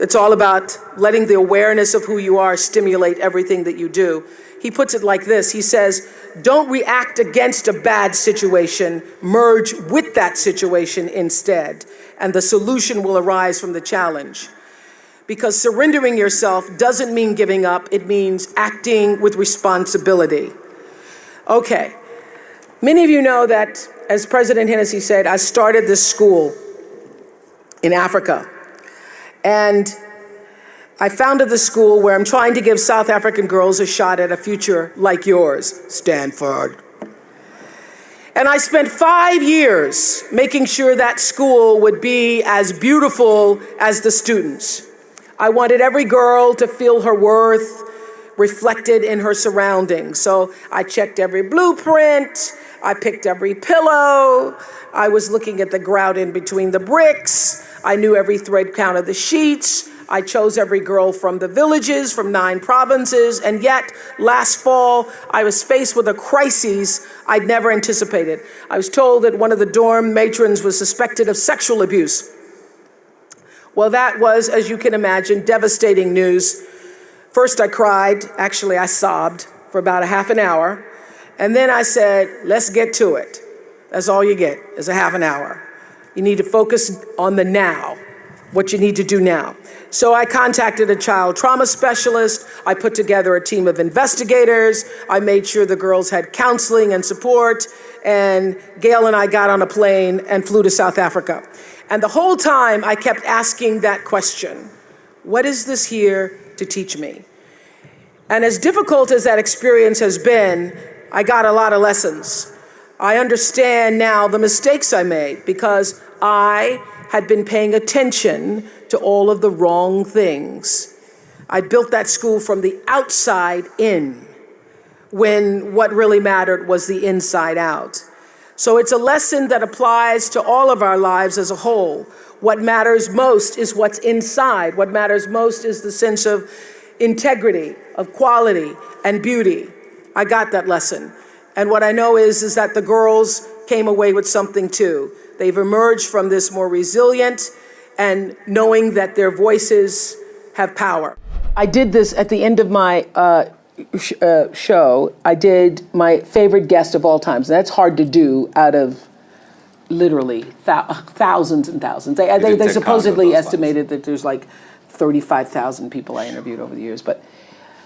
it's all about letting the awareness of who you are stimulate everything that you do. He puts it like this. He says, don't react against a bad situation, merge with that situation instead, and the solution will arise from the challenge. Because surrendering yourself doesn't mean giving up, it means acting with responsibility. Okay, many of you know that, as President Hennessy said, I started this school in Africa. And I founded the school where I'm trying to give South African girls a shot at a future like yours, Stanford. And I spent 5 years making sure that school would be as beautiful as the students. I wanted every girl to feel her worth reflected in her surroundings. So I checked every blueprint, I picked every pillow, I was looking at the grout in between the bricks, I knew every thread count of the sheets, I chose every girl from the villages, from 9 provinces, and yet last fall I was faced with a crisis I'd never anticipated. I was told that one of the dorm matrons was suspected of sexual abuse. Well, that was, as you can imagine, devastating news. First I cried, actually I sobbed for about a half an hour, and then I said, let's get to it. That's all you get, is a half an hour. You need to focus on the now, what you need to do now. So I contacted a child trauma specialist, I put together a team of investigators, I made sure the girls had counseling and support, and Gail and I got on a plane and flew to South Africa. And the whole time I kept asking that question, what is this here to teach me? And as difficult as that experience has been, I got a lot of lessons. I understand now the mistakes I made because I had been paying attention to all of the wrong things. I built that school from the outside in, when what really mattered was the inside out. So it's a lesson that applies to all of our lives as a whole. What matters most is what's inside. What matters most is the sense of integrity, of quality, and beauty. I got that lesson. And what I know is that the girls came away with something too. They've emerged from this more resilient and knowing that their voices have power. I did this at the end of my show. I did my favorite guest of all times. And that's hard to do out of literally thousands and thousands. They supposedly estimated that there's like 35,000 people I interviewed over the years. But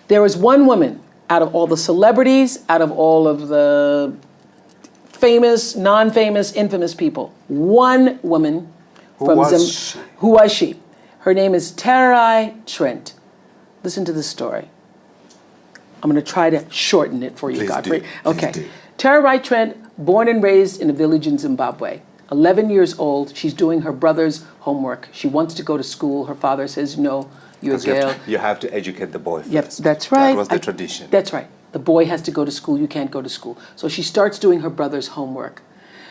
there was one woman out of all the celebrities, out of all of the famous, non-famous, infamous people. One woman from Zimbabwe. Who was she? Her name is Terai Trent. Listen to this story. I'm going to try to shorten it for you, Godfrey. Okay. Terai Trent, born and raised in a village in Zimbabwe. 11 years old, she's doing her brother's homework. She wants to go to school. Her father says, no, you're a girl. You have to educate the boy first. Yep, that's right. That was the tradition. That's right. The boy has to go to school. You can't go to school. So she starts doing her brother's homework.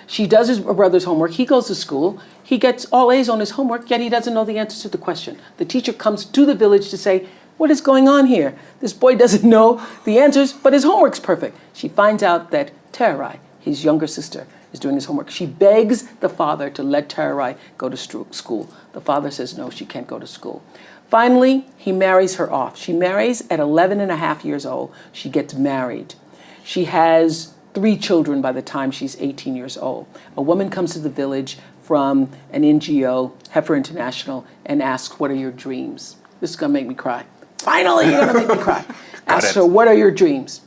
She does her brother's homework. He goes to school. He gets all A's on his homework, yet he doesn't know the answers to the question. The teacher comes to the village to say, what is going on here? This boy doesn't know the answers, but his homework's perfect. She finds out that Terai, his younger sister, is doing his homework. She begs the father to let Terai go to school. The father says, no, she can't go to school. Finally, he marries her off. She marries at 11 and a half years old. She gets married. She has 3 children by the time she's 18 years old. A woman comes to the village from an NGO, Heifer International, and asks, what are your dreams? This is gonna make me cry. Finally, you're gonna make me cry. Asks her, what are your dreams?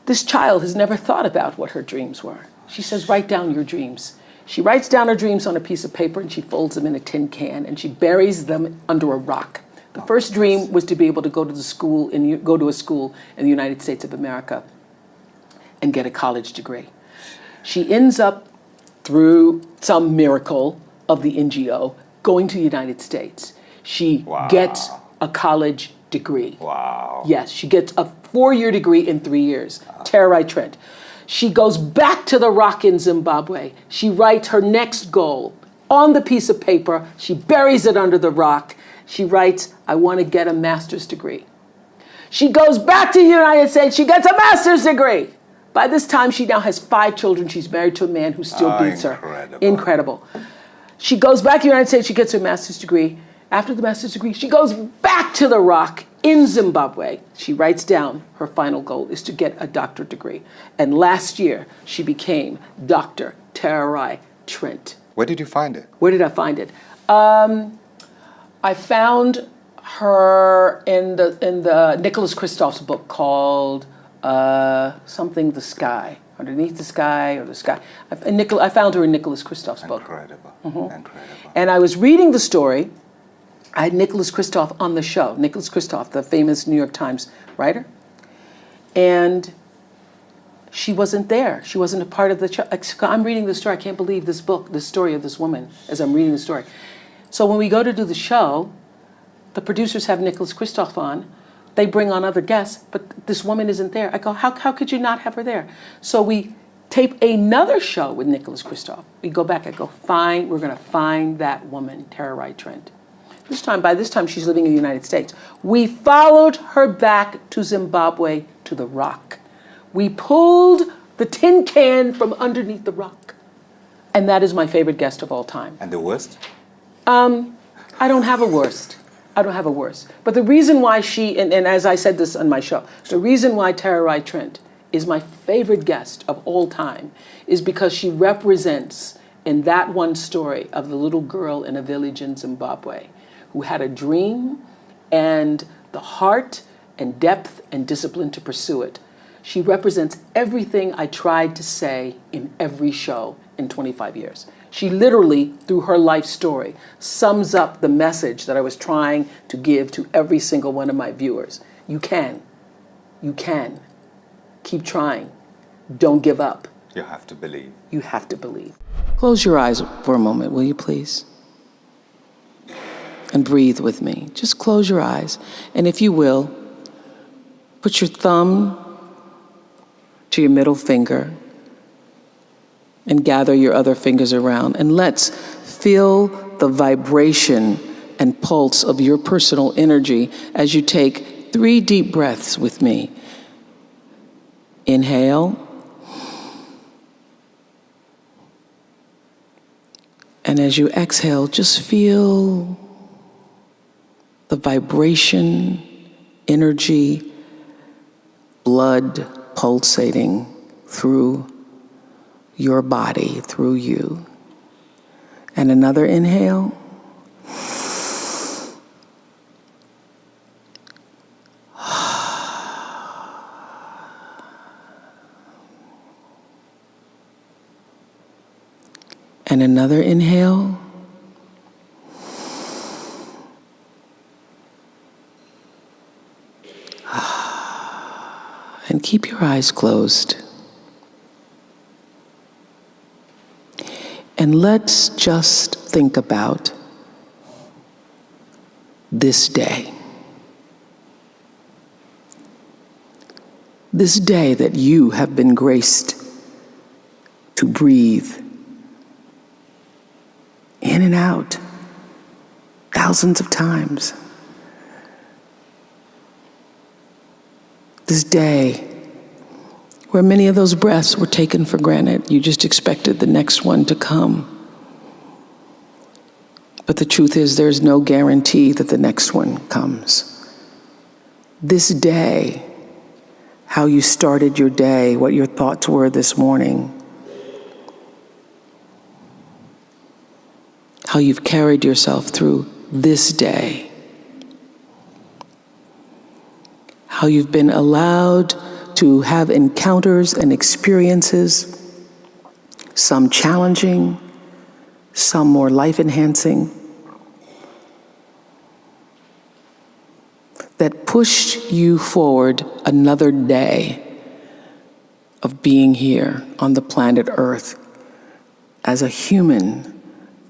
This child has never thought about what her dreams were. She says, write down your dreams. She writes down her dreams on a piece of paper and she folds them in a tin can and she buries them under a rock. The first dream was to be able to go to a school in the United States of America and get a college degree. She ends up, through some miracle, of the NGO, going to the United States. She gets a college degree. Wow. Yes, she gets a 4-year degree in 3 years. Tara Trent. She goes back to the rock in Zimbabwe. She writes her next goal on the piece of paper. She buries it under the rock. She writes, I want to get a master's degree. She goes back to the United States. She gets a master's degree. By this time, she now has 5 children. She's married to a man who still beats her. Incredible. She goes back to the United States. She gets her master's degree. After the master's degree, she goes back to the rock in Zimbabwe. She writes down her final goal is to get a doctorate degree. And last year, she became Dr. Tara Trent. Where did you find it? Where did I find it? I found her in the Nicholas Kristof's book called something the sky, underneath the sky or the sky. I found her in Nicholas Kristof's book. Incredible. Incredible. And I was reading the story. I had Nicholas Kristof on the show. Nicholas Kristof, the famous New York Times writer. And she wasn't there. She wasn't a part of the show. I'm reading the story. I can't believe this book, the story of this woman, as I'm reading the story. So when we go to do the show, the producers have Nicholas Kristof on. They bring on other guests, but this woman isn't there. I go, how could you not have her there? So we tape another show with Nicholas Kristof. We go back. I go, fine. We're going to find that woman, Tara Trent. By this time, she's living in the United States. We followed her back to Zimbabwe to the rock. We pulled the tin can from underneath the rock. And that is my favorite guest of all time. And the worst? I don't have a worst. I don't have a worst. But the reason why she, and as I said this on my show, the reason why Tara Trent is my favorite guest of all time is because she represents in that one story of the little girl in a village in Zimbabwe who had a dream and the heart and depth and discipline to pursue it. She represents everything I tried to say in every show in 25 years. She literally, through her life story, sums up the message that I was trying to give to every single one of my viewers. You can. You can. Keep trying. Don't give up. You have to believe. You have to believe. Close your eyes for a moment, will you please? And breathe with me. Just close your eyes. And if you will, put your thumb to your middle finger and gather your other fingers around. And let's feel the vibration and pulse of your personal energy as you take 3 deep breaths with me. Inhale. And as you exhale, just feel the vibration, energy, blood pulsating through your body, through you. And another inhale. And another inhale. And keep your eyes closed. And let's just think about this day. This day that you have been graced to breathe in and out thousands of times. This day where many of those breaths were taken for granted. You just expected the next one to come. But the truth is, there's no guarantee that the next one comes. This day, how you started your day, what your thoughts were this morning, how you've carried yourself through this day, how you've been allowed to have encounters and experiences, some challenging, some more life-enhancing, that pushed you forward another day of being here on the planet Earth as a human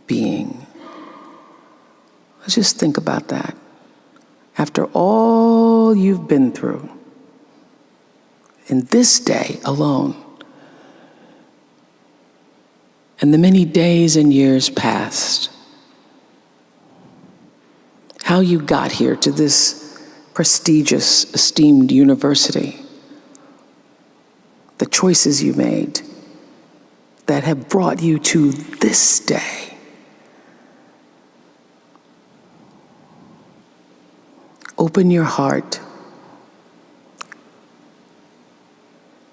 being. Let's just think about that. After all you've been through, in this day alone, and the many days and years past, how you got here to this prestigious, esteemed university, the choices you made that have brought you to this day. Open your heart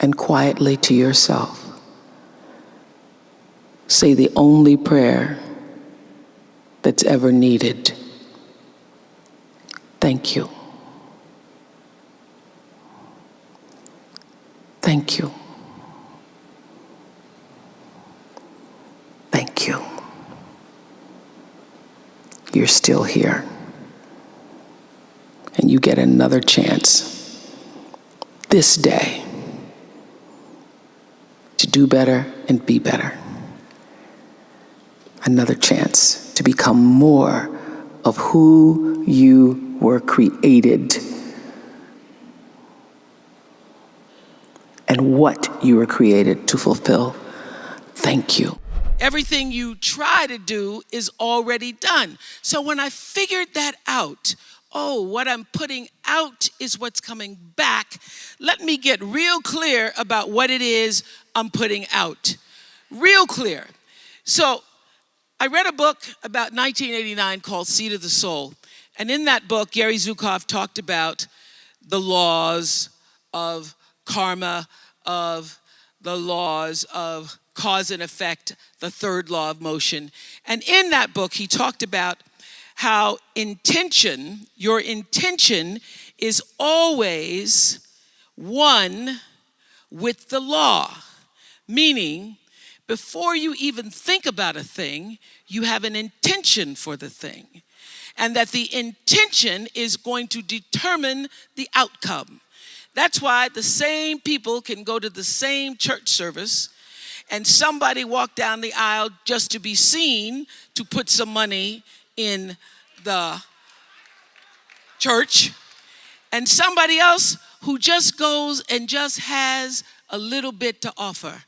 and quietly to yourself say the only prayer that's ever needed. Thank you. Thank you. Thank you. You're still here. And you get another chance this day to do better and be better. Another chance to become more of who you were created and what you were created to fulfill. Thank you. Everything you try to do is already done. So when I figured that out, oh, what I'm putting out is what's coming back, let me get real clear about what it is I'm putting out. Real clear. So I read a book about 1989 called Seed of the Soul. And in that book, Gary Zukav talked about the laws of karma, of the laws of cause and effect, the third law of motion. And in that book, he talked about how intention, your intention is always one with the law. Meaning, before you even think about a thing, you have an intention for the thing. And that the intention is going to determine the outcome. That's why the same people can go to the same church service and somebody walk down the aisle just to be seen to put some money in the church, and somebody else who just goes and just has a little bit to offer.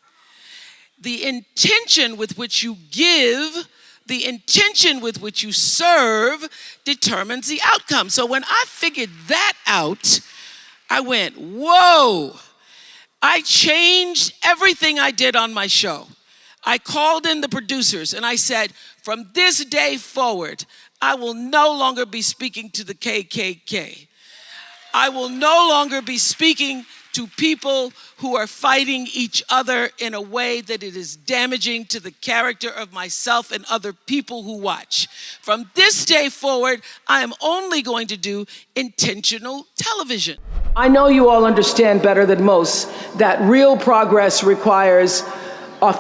The intention with which you give, the intention with which you serve determines the outcome. So when I figured that out, I went, whoa. I changed everything I did on my show. I called in the producers and I said, from this day forward, I will no longer be speaking to the KKK. I will no longer be speaking to people who are fighting each other in a way that it is damaging to the character of myself and other people who watch. From this day forward, I am only going to do intentional television. I know you all understand better than most that real progress requires an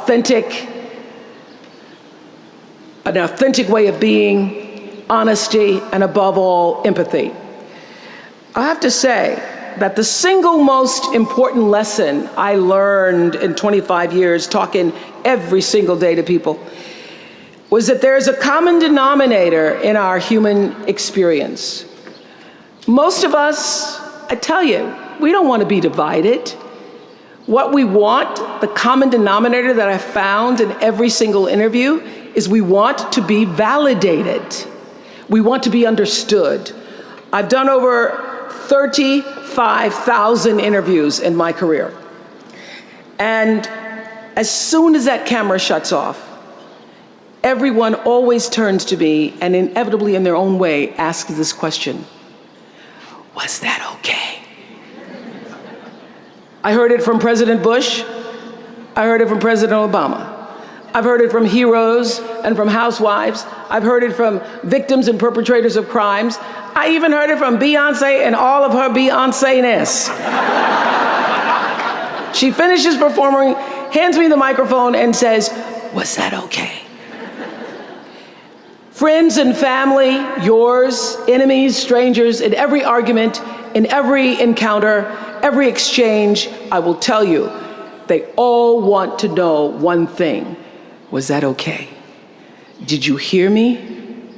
authentic way of being, honesty, and above all, empathy. I have to say that the single most important lesson I learned in 25 years talking every single day to people was that there is a common denominator in our human experience. Most of us, I tell you, we don't want to be divided. What we want, the common denominator that I found in every single interview, is we want to be validated. We want to be understood. I've done over 35,000 interviews in my career. And as soon as that camera shuts off, everyone always turns to me and inevitably in their own way asks this question: was that okay? I heard it from President Bush. I heard it from President Obama. I've heard it from heroes and from housewives. I've heard it from victims and perpetrators of crimes. I even heard it from Beyonce and all of her Beyonce-ness. She finishes performing, hands me the microphone and says, was that okay? Friends and family, yours, enemies, strangers, in every argument, in every encounter, every exchange, I will tell you, they all want to know one thing: was that okay? Did you hear me?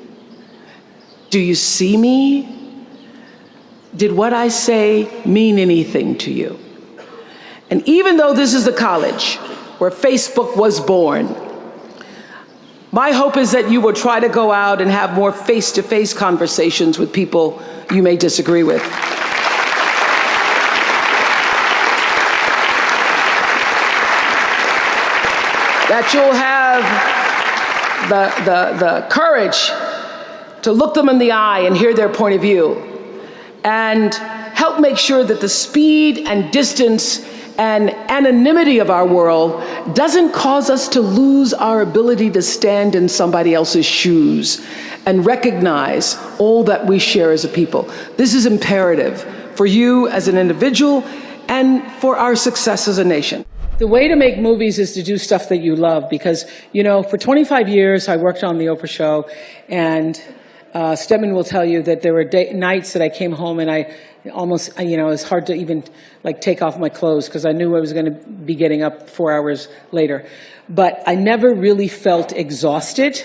Do you see me? Did what I say mean anything to you? And even though this is the college where Facebook was born, my hope is that you will try to go out and have more face-to-face conversations with people you may disagree with. That you'll have the courage to look them in the eye and hear their point of view, and help make sure that the speed and distance and anonymity of our world doesn't cause us to lose our ability to stand in somebody else's shoes and recognize all that we share as a people. This is imperative for you as an individual and for our success as a nation. The way to make movies is to do stuff that you love, because, you know, for 25 years I worked on the Oprah show, and Stedman will tell you that there were nights that I came home and I almost, you know, it was hard to even like take off my clothes because I knew I was going to be getting up 4 hours later. But I never really felt exhausted,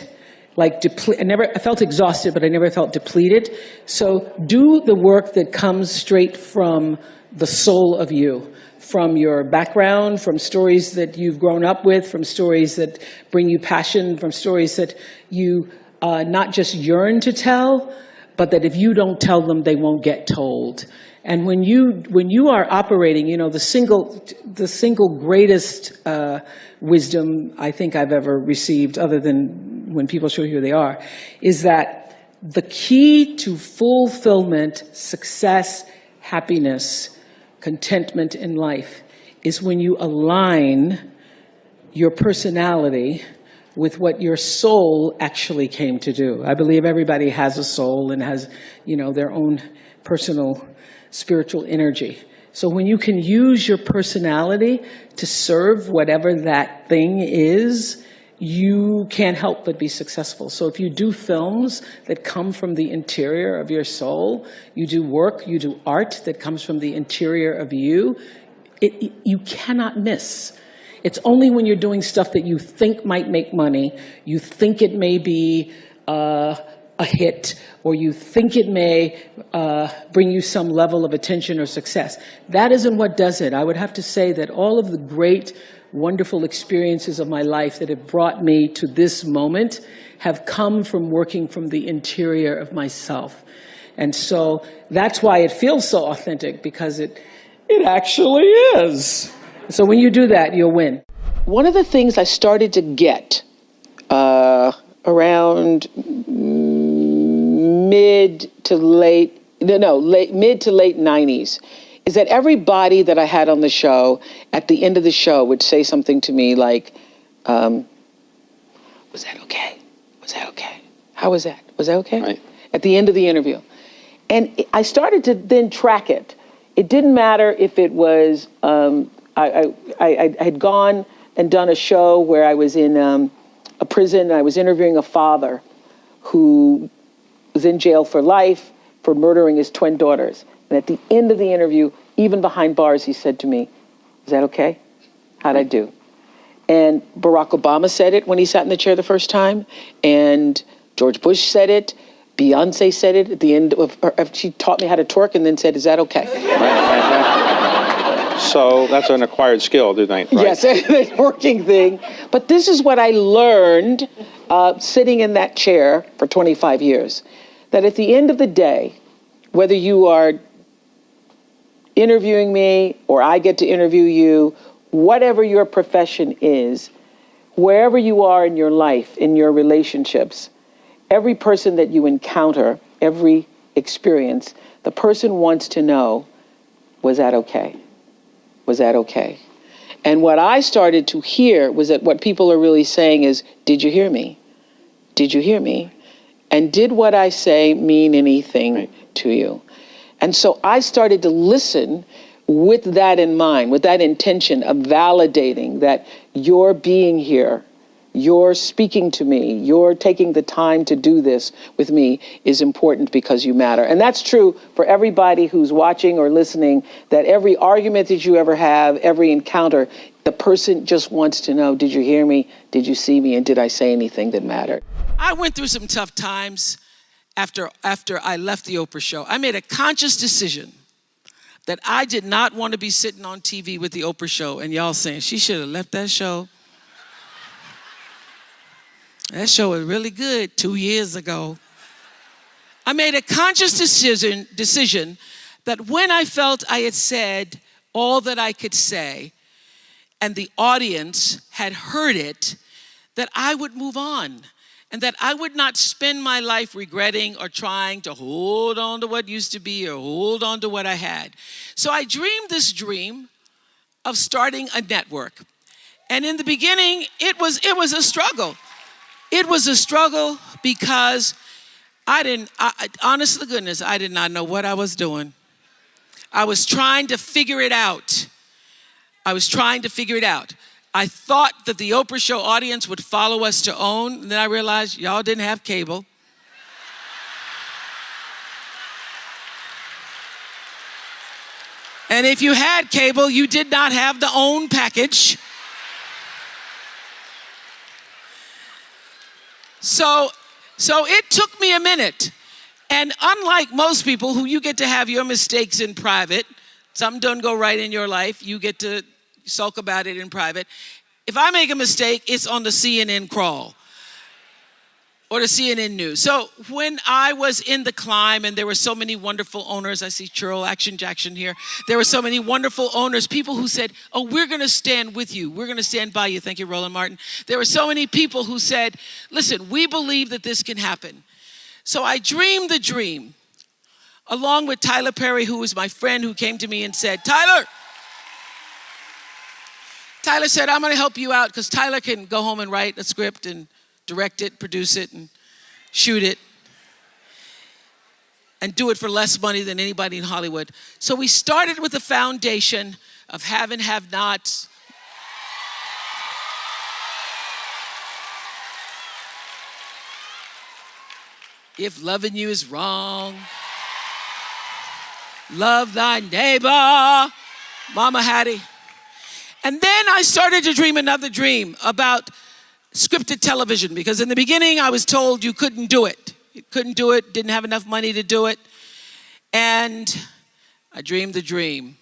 like I felt exhausted, but I never felt depleted. So do the work that comes straight from the soul of you, from your background, from stories that you've grown up with, from stories that bring you passion, from stories that you not just yearn to tell, but that if you don't tell them, they won't get told. And when you are operating, you know, the single greatest wisdom I think I've ever received, other than when people show you who they are, is that the key to fulfillment, success, happiness, contentment in life is when you align your personality with what your soul actually came to do. I believe everybody has a soul and has, you know, their own personal spiritual energy. So when you can use your personality to serve whatever that thing is, you can't help but be successful. So if you do films that come from the interior of your soul, you do work, you do art that comes from the interior of you, you cannot miss. It's only when you're doing stuff that you think might make money, you think it may be a hit, or you think it may bring you some level of attention or success. That isn't what does it. I would have to say that all of the great, wonderful experiences of my life that have brought me to this moment have come from working from the interior of myself. And so that's why it feels so authentic, because it actually is. So when you do that, you'll win. One of the things I started to get around mid to late 90s is that everybody that I had on the show, at the end of the show, would say something to me like, was that okay? Was that okay? How was that? Was that okay? Right. At the end of the interview. And I started to then track it. It didn't matter if it was, I had gone and done a show where I was in a prison, and I was interviewing a father who was in jail for life for murdering his twin daughters. And at the end of the interview, even behind bars, he said to me, "Is that okay? How'd I do?" And Barack Obama said it when he sat in the chair the first time, and George Bush said it, Beyonce said it at the end of she taught me how to twerk and then said, "Is that okay?" So that's an acquired skill, right? Yes, a networking thing. But this is what I learned sitting in that chair for 25 years, that at the end of the day, whether you are interviewing me or I get to interview you, whatever your profession is, wherever you are in your life, in your relationships, every person that you encounter, every experience, the person wants to know, was that okay? Was that okay? And what I started to hear was that what people are really saying is, did you hear me? Did you hear me? And did what I say mean anything to you? And so I started to listen with that in mind, with that intention of validating that your being here, you're speaking to me, you're taking the time to do this with me is important because you matter. And that's true for everybody who's watching or listening, that every argument that you ever have, every encounter, the person just wants to know, did you hear me? Did you see me? And did I say anything that mattered? I went through some tough times after I left the Oprah show. I made a conscious decision that I did not want to be sitting on TV with the Oprah show and y'all saying, she should have left that show. That show was really good 2 years ago. I made a conscious decision that when I felt I had said all that I could say and the audience had heard it, that I would move on and that I would not spend my life regretting or trying to hold on to what used to be or hold on to what I had. So I dreamed this dream of starting a network. And in the beginning, it was a struggle. It was a struggle because honest to goodness, I did not know what I was doing. I was trying to figure it out. I thought that the Oprah show audience would follow us to OWN, and then I realized y'all didn't have cable. And if you had cable, you did not have the OWN package. So it took me a minute. And unlike most people who you get to have your mistakes in private, something doesn't go right in your life, you get to sulk about it in private. If I make a mistake, it's on the CNN crawl or the CNN news. So when I was in the climb and there were so many wonderful owners, I see Churl Action Jackson here. There were so many wonderful owners, people who said, oh, we're gonna stand with you. We're gonna stand by you. Thank you, Roland Martin. There were so many people who said, listen, we believe that this can happen. So I dreamed the dream along with Tyler Perry, who was my friend, who came to me and said, Tyler said, I'm gonna help you out because Tyler can go home and write a script and direct it, produce it, and shoot it, and do it for less money than anybody in Hollywood. So we started with a foundation of have and have nots. If loving you is wrong, love thy neighbor, Mama Hattie. And then I started to dream another dream about scripted television, because in the beginning I was told you couldn't do it. You couldn't do it, didn't have enough money to do it. And I dreamed the dream.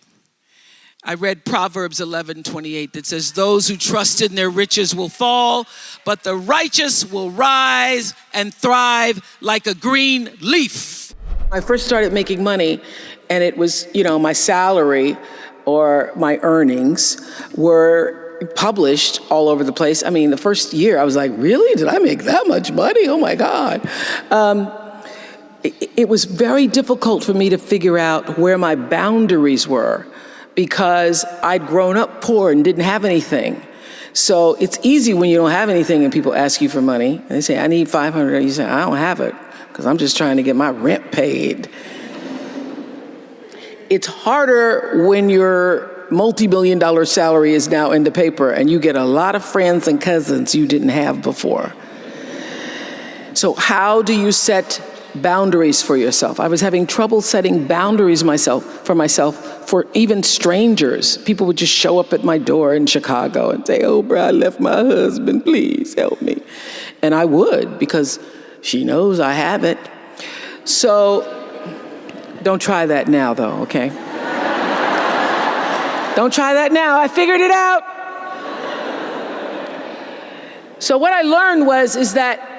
I read Proverbs 11:28 that says, those who trust in their riches will fall, but the righteous will rise and thrive like a green leaf. I first started making money, and it was, my salary or my earnings were published all over the place. I mean, the first year I was like, really? Did I make that much money? Oh my God. It was very difficult for me to figure out where my boundaries were because I'd grown up poor and didn't have anything. So it's easy when you don't have anything and people ask you for money and they say, I need $500. You say, I don't have it because I'm just trying to get my rent paid. It's harder when your multi-million-dollar salary is now in the paper and you get a lot of friends and cousins you didn't have before. So how do you set boundaries for yourself? I was having trouble setting boundaries for myself for even strangers. People would just show up at my door in Chicago and say, Oprah, I left my husband, please help me. And I would, because she knows I have it. So don't try that now, though, okay? Don't try that now. I figured it out. So what I learned is that,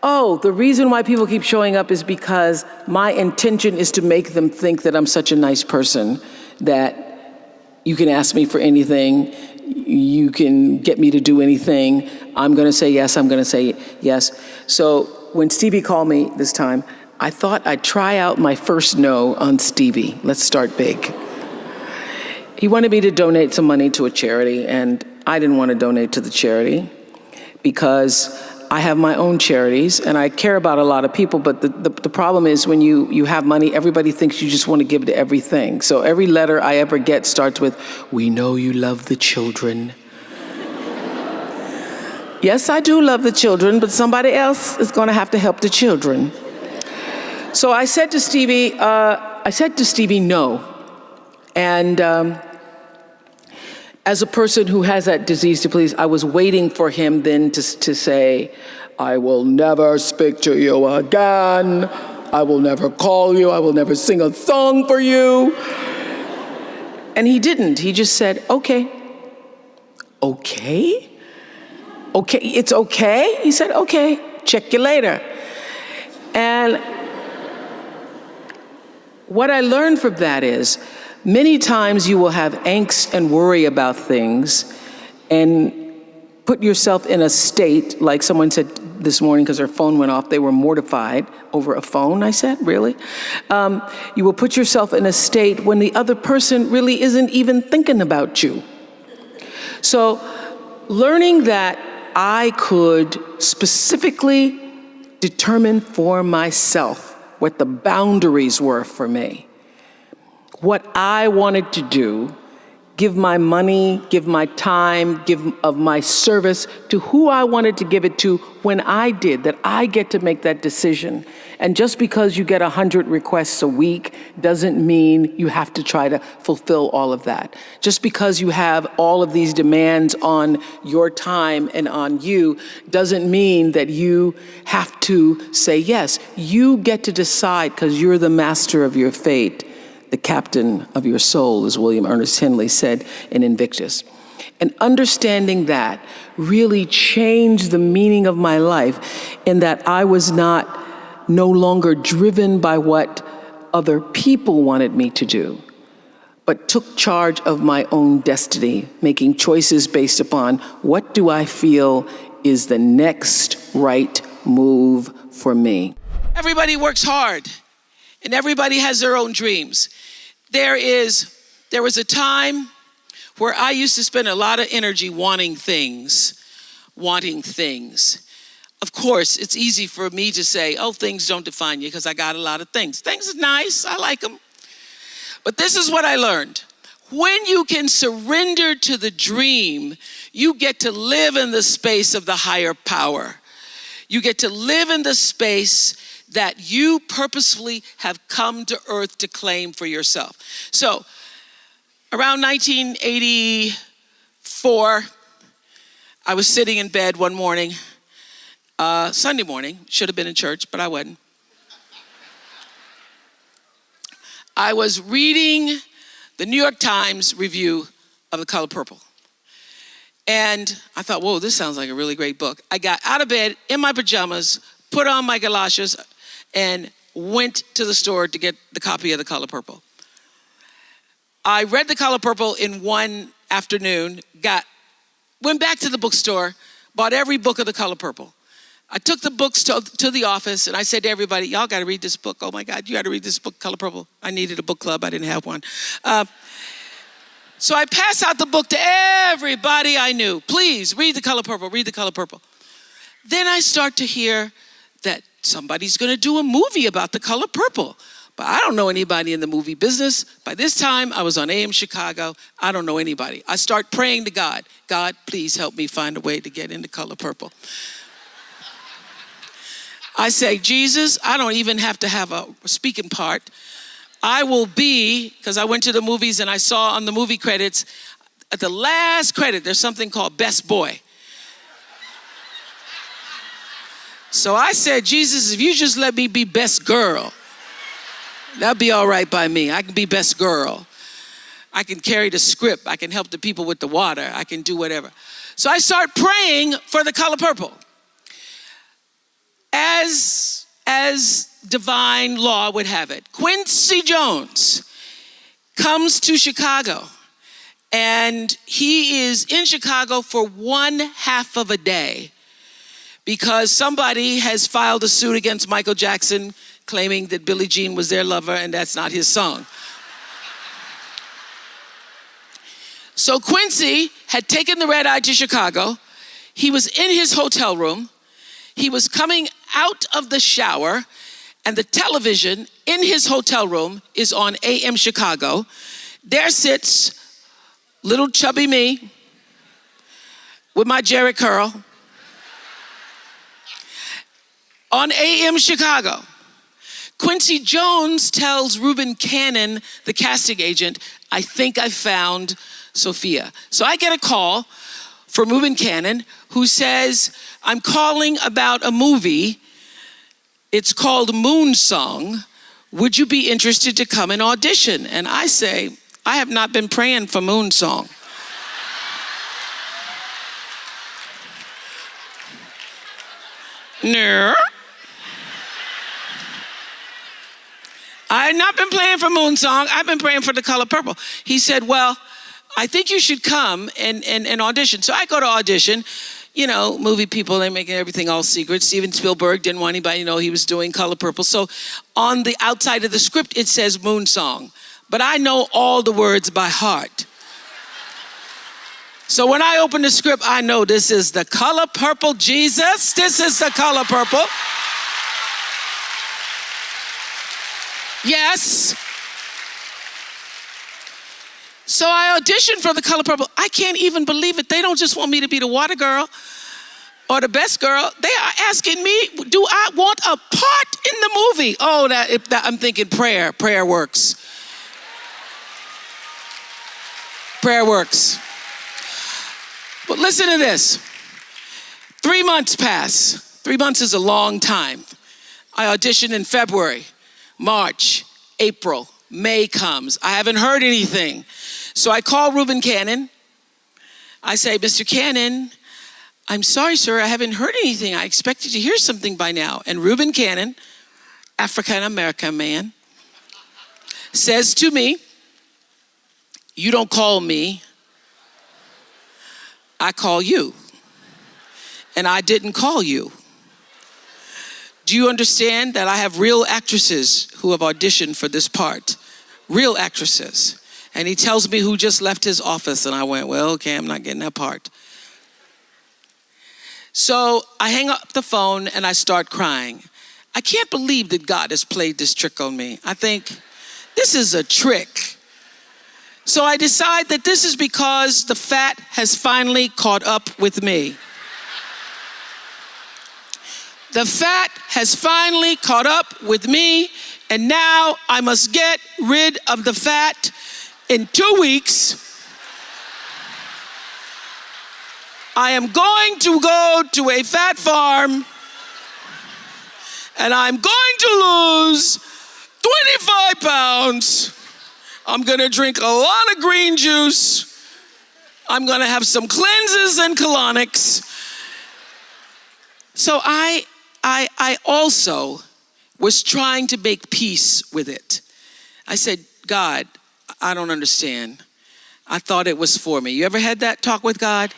the reason why people keep showing up is because my intention is to make them think that I'm such a nice person that you can ask me for anything, you can get me to do anything, I'm gonna say yes, I'm gonna say yes. So when Stevie called me this time, I thought I'd try out my first no on Stevie. Let's start big. He wanted me to donate some money to a charity, and I didn't want to donate to the charity because I have my own charities and I care about a lot of people, but the problem is when you have money, everybody thinks you just want to give to everything. So every letter I ever get starts with, we know you love the children. Yes, I do love the children, but somebody else is going to have to help the children. So I said to Stevie, no. And as a person who has that disease to please, I was waiting for him then to say, I will never speak to you again. I will never call you. I will never sing a song for you. And he didn't. He just said, okay. Okay? Okay, it's okay? He said, okay, check you later. And what I learned from that is, many times you will have angst and worry about things and put yourself in a state, like someone said this morning because their phone went off, they were mortified over a phone, I said, really? You will put yourself in a state when the other person really isn't even thinking about you. So learning that I could specifically determine for myself what the boundaries were for me, what I wanted to do, give my money, give my time, give of my service to who I wanted to give it to when I did, that I get to make that decision. And just because you get 100 requests a week doesn't mean you have to try to fulfill all of that. Just because you have all of these demands on your time and on you doesn't mean that you have to say yes. You get to decide because you're the master of your fate. The captain of your soul, as William Ernest Henley said in Invictus. And understanding that really changed the meaning of my life in that I was no longer driven by what other people wanted me to do, but took charge of my own destiny, making choices based upon what do I feel is the next right move for me. Everybody works hard, and everybody has their own dreams. There was a time where I used to spend a lot of energy wanting things. Of course, it's easy for me to say, oh, things don't define you because I got a lot of things. Things are nice, I like them. But this is what I learned. When you can surrender to the dream, you get to live in the space of the higher power. You get to live in the space that you purposefully have come to earth to claim for yourself. So, around 1984, I was sitting in bed one morning, Sunday morning, should have been in church, but I wasn't. I was reading the New York Times review of The Color Purple. And I thought, whoa, this sounds like a really great book. I got out of bed in my pajamas, put on my galoshes, and went to the store to get the copy of The Color Purple. I read The Color Purple in one afternoon, went back to the bookstore, bought every book of The Color Purple. I took the books to the office, and I said to everybody, y'all got to read this book. Oh my God, you got to read this book, Color Purple. I needed a book club, I didn't have one. So I passed out the book to everybody I knew. Please, read The Color Purple, read The Color Purple. Then I start to hear that somebody's gonna do a movie about The Color Purple. But I don't know anybody in the movie business. By this time, I was on AM Chicago. I don't know anybody. I start praying to God. God, please help me find a way to get into Color Purple. I say, Jesus, I don't even have to have a speaking part. I will be, because I went to the movies and I saw on the movie credits, at the last credit, there's something called Best Boy. So I said, Jesus, if you just let me be best girl, that'd be all right by me. I can be best girl. I can carry the script. I can help the people with the water. I can do whatever. So I start praying for The Color Purple. As divine law would have it, Quincy Jones comes to Chicago, and he is in Chicago for 1/2 of a day because somebody has filed a suit against Michael Jackson claiming that Billie Jean was their lover and that's not his song. So Quincy had taken the red eye to Chicago. He was in his hotel room. He was coming out of the shower, and the television in his hotel room is on AM Chicago. There sits little chubby me with my Jerry curl on AM Chicago. Quincy Jones tells Reuben Cannon, the casting agent, I think I found Sophia. So I get a call from Reuben Cannon, who says, I'm calling about a movie. It's called Moon Song. Would you be interested to come and audition? And I say, I have not been praying for Moon Song. No. I have not been praying for Moon Song. I've been praying for The Color Purple. He said, well, I think you should come and audition. So I go to audition. You know, movie people, they're making everything all secret. Steven Spielberg didn't want anybody to know he was doing Color Purple. So on the outside of the script, it says Moon Song. But I know all the words by heart. So when I open the script, I know this is The Color Purple, Jesus. This is The Color Purple. Yes. So I auditioned for The Color Purple. I can't even believe it. They don't just want me to be the water girl or the best girl. They are asking me, do I want a part in the movie? Oh, I'm thinking prayer. Prayer works. Prayer works. But listen to this. 3 months pass. 3 months is a long time. I auditioned in February, March, April, May comes. I haven't heard anything. So I call Reuben Cannon. I say, Mr. Cannon, I'm sorry, sir, I haven't heard anything. I expected to hear something by now. And Reuben Cannon, African-American man, says to me, you don't call me, I call you. And I didn't call you. Do you understand that I have real actresses who have auditioned for this part? Real actresses. And he tells me who just left his office. And I went, well, okay, I'm not getting that part. So I hang up the phone and I start crying. I can't believe that God has played this trick on me. I think this is a trick. So I decide that this is because the fat has finally caught up with me. The fat has finally caught up with me, and now I must get rid of the fat. In 2 weeks, I am going to go to a fat farm, and I'm going to lose 25 pounds. I'm gonna drink a lot of green juice. I'm gonna have some cleanses and colonics. So I also was trying to make peace with it. I said, God, I don't understand. I thought it was for me. You ever had that talk with God?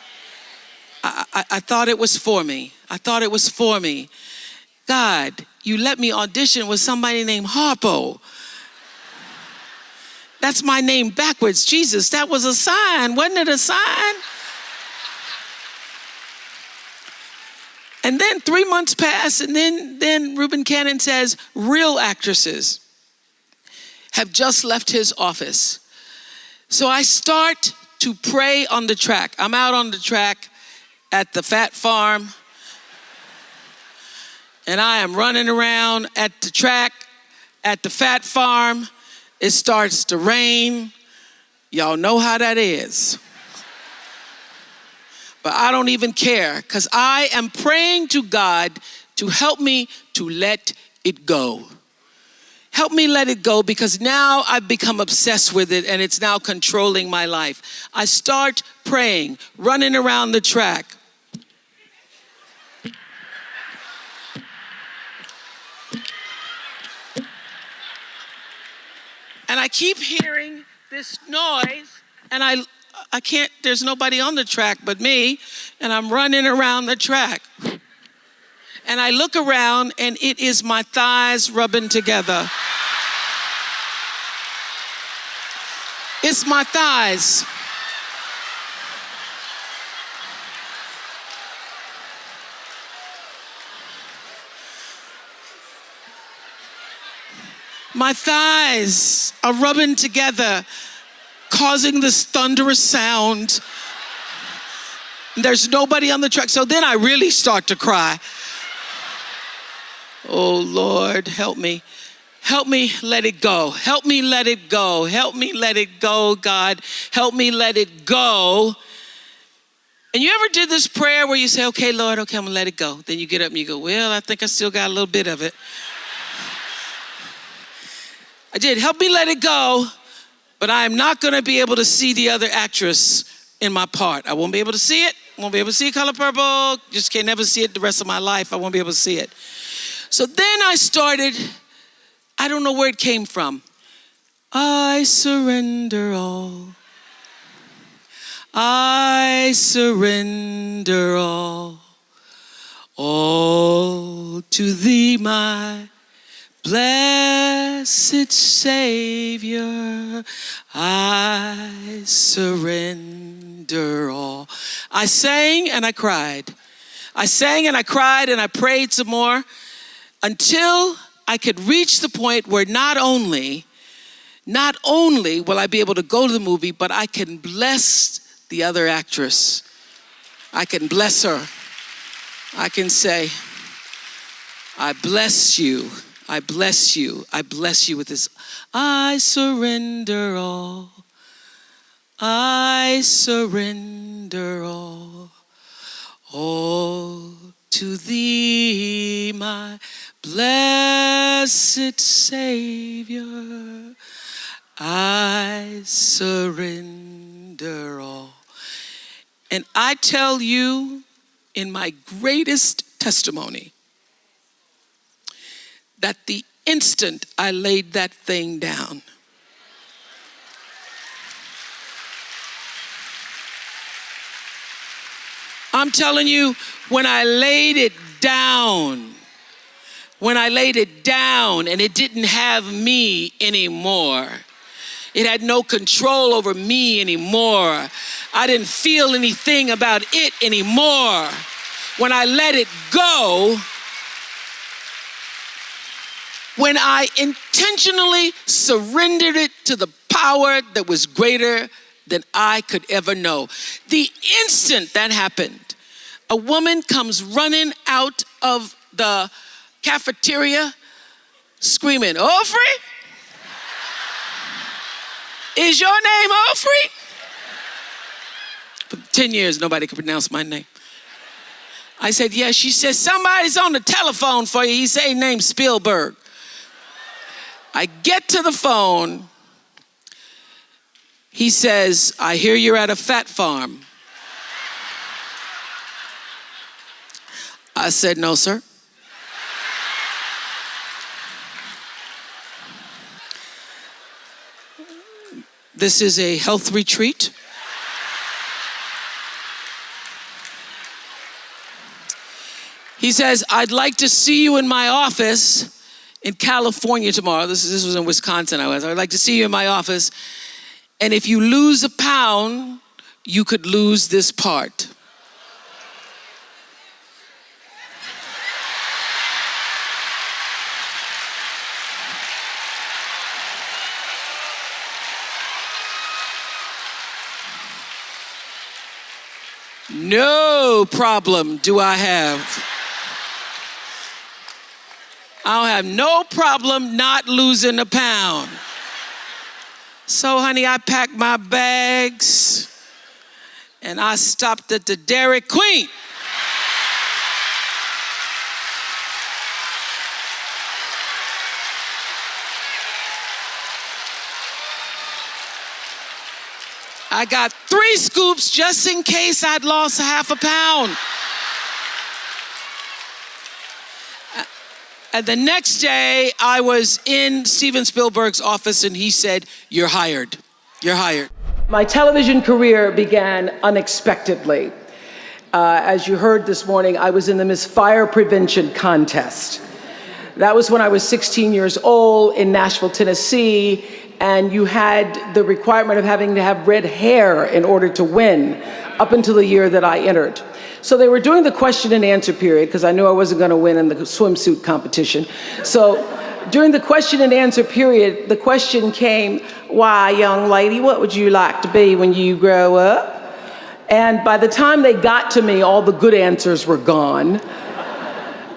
I thought it was for me. I thought it was for me. God, you let me audition with somebody named Harpo. That's my name backwards. Jesus, that was a sign. Wasn't it a sign? And then 3 months pass, and then Reuben Cannon says, real actresses have just left his office. So I start to pray on the track. I'm out on the track at the fat farm, and I am running around at the track at the fat farm. It starts to rain. Y'all know how that is. But I don't even care, because I am praying to God to help me to let it go. Help me let it go, because now I've become obsessed with it and it's now controlling my life. I start praying, running around the track. And I keep hearing this noise, and I can't, there's nobody on the track but me, and I'm running around the track. And I look around, and it is my thighs rubbing together. It's my thighs. My thighs are rubbing together, causing this thunderous sound. There's nobody on the track. So then I really start to cry. Oh, Lord, help me. Help me let it go. Help me let it go. Help me let it go, God. Help me let it go. And you ever did this prayer where you say, okay, Lord, okay, I'm gonna let it go. Then you get up and you go, well, I think I still got a little bit of it. I did. Help me let it go, but I am not gonna be able to see the other actress in my part. I won't be able to see it. Won't be able to see Color Purple. Just can't never see it the rest of my life. I won't be able to see it. So then I started, I don't know where it came from. I surrender all. I surrender all to thee, my blessed Savior. I surrender all. I sang and I cried. I sang and I cried and I prayed some more until I could reach the point where not only will I be able to go to the movie, but I can bless the other actress. I can bless her. I can say, I bless you. I bless you. I bless you with this. I surrender all. I surrender all. All to thee, my blessed Savior. I surrender all. And I tell you, in my greatest testimony, that the instant I laid that thing down, I'm telling you, when I laid it down and it didn't have me anymore, it had no control over me anymore. I didn't feel anything about it anymore. When I let it go, when I intentionally surrendered it to the power that was greater than I could ever know. The instant that happened, a woman comes running out of the cafeteria screaming, Winfrey? Is your name Winfrey? For 10 years, nobody could pronounce my name. I said, yes. She said, somebody's on the telephone for you. He said, his name's Spielberg. I get to the phone. He says, I hear you're at a fat farm. I said, no, sir. This is a health retreat. He says, I'd like to see you in my office in California tomorrow. This was in Wisconsin I'd like to see you in my office. And if you lose a pound, you could lose this part. No problem do I have. I'll have no problem not losing a pound. So, honey, I packed my bags and I stopped at the Dairy Queen. I got 3 scoops just in case I'd lost half a pound. And the next day, I was in Steven Spielberg's office and he said, you're hired. You're hired. My television career began unexpectedly. As you heard this morning, I was in the Miss Fire Prevention contest. That was when I was 16 years old in Nashville, Tennessee, and you had the requirement of having to have red hair in order to win up until the year that I entered. So they were doing the question and answer period because I knew I wasn't going to win in the swimsuit competition. So during the question and answer period, the question came, why, young lady, what would you like to be when you grow up? And by the time they got to me, all the good answers were gone.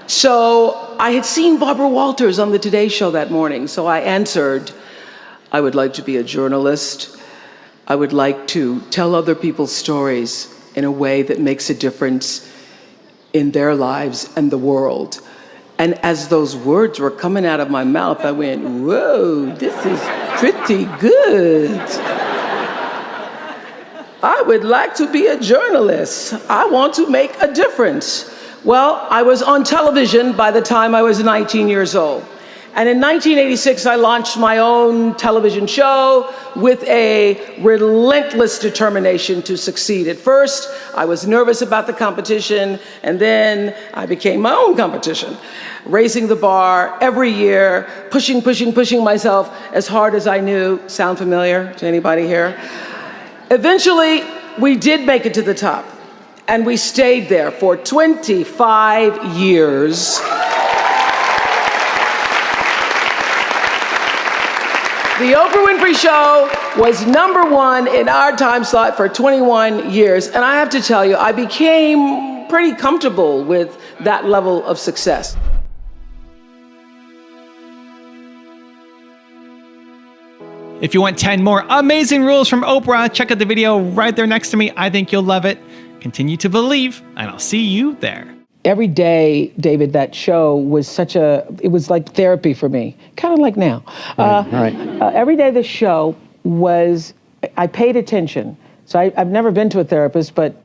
So I had seen Barbara Walters on the Today Show that morning. So I answered, I would like to be a journalist. I would like to tell other people's stories in a way that makes a difference in their lives and the world. And as those words were coming out of my mouth, I went, whoa, this is pretty good. I would like to be a journalist. I want to make a difference. Well, I was on television by the time I was 19 years old. And in 1986, I launched my own television show with a relentless determination to succeed. At first, I was nervous about the competition, and then I became my own competition, raising the bar every year, pushing myself as hard as I knew. Sound familiar to anybody here? Eventually, we did make it to the top, and we stayed there for 25 years. The Oprah Winfrey Show was #1 in our time slot for 21 years. And I have to tell you, I became pretty comfortable with that level of success. If you want 10 more amazing rules from Oprah, check out the video right there next to me. I think you'll love it. Continue to believe, and I'll see you there. Every day, David, that show was it was like therapy for me, kind of like now. Every day the show was, I paid attention. So I've never been to a therapist, but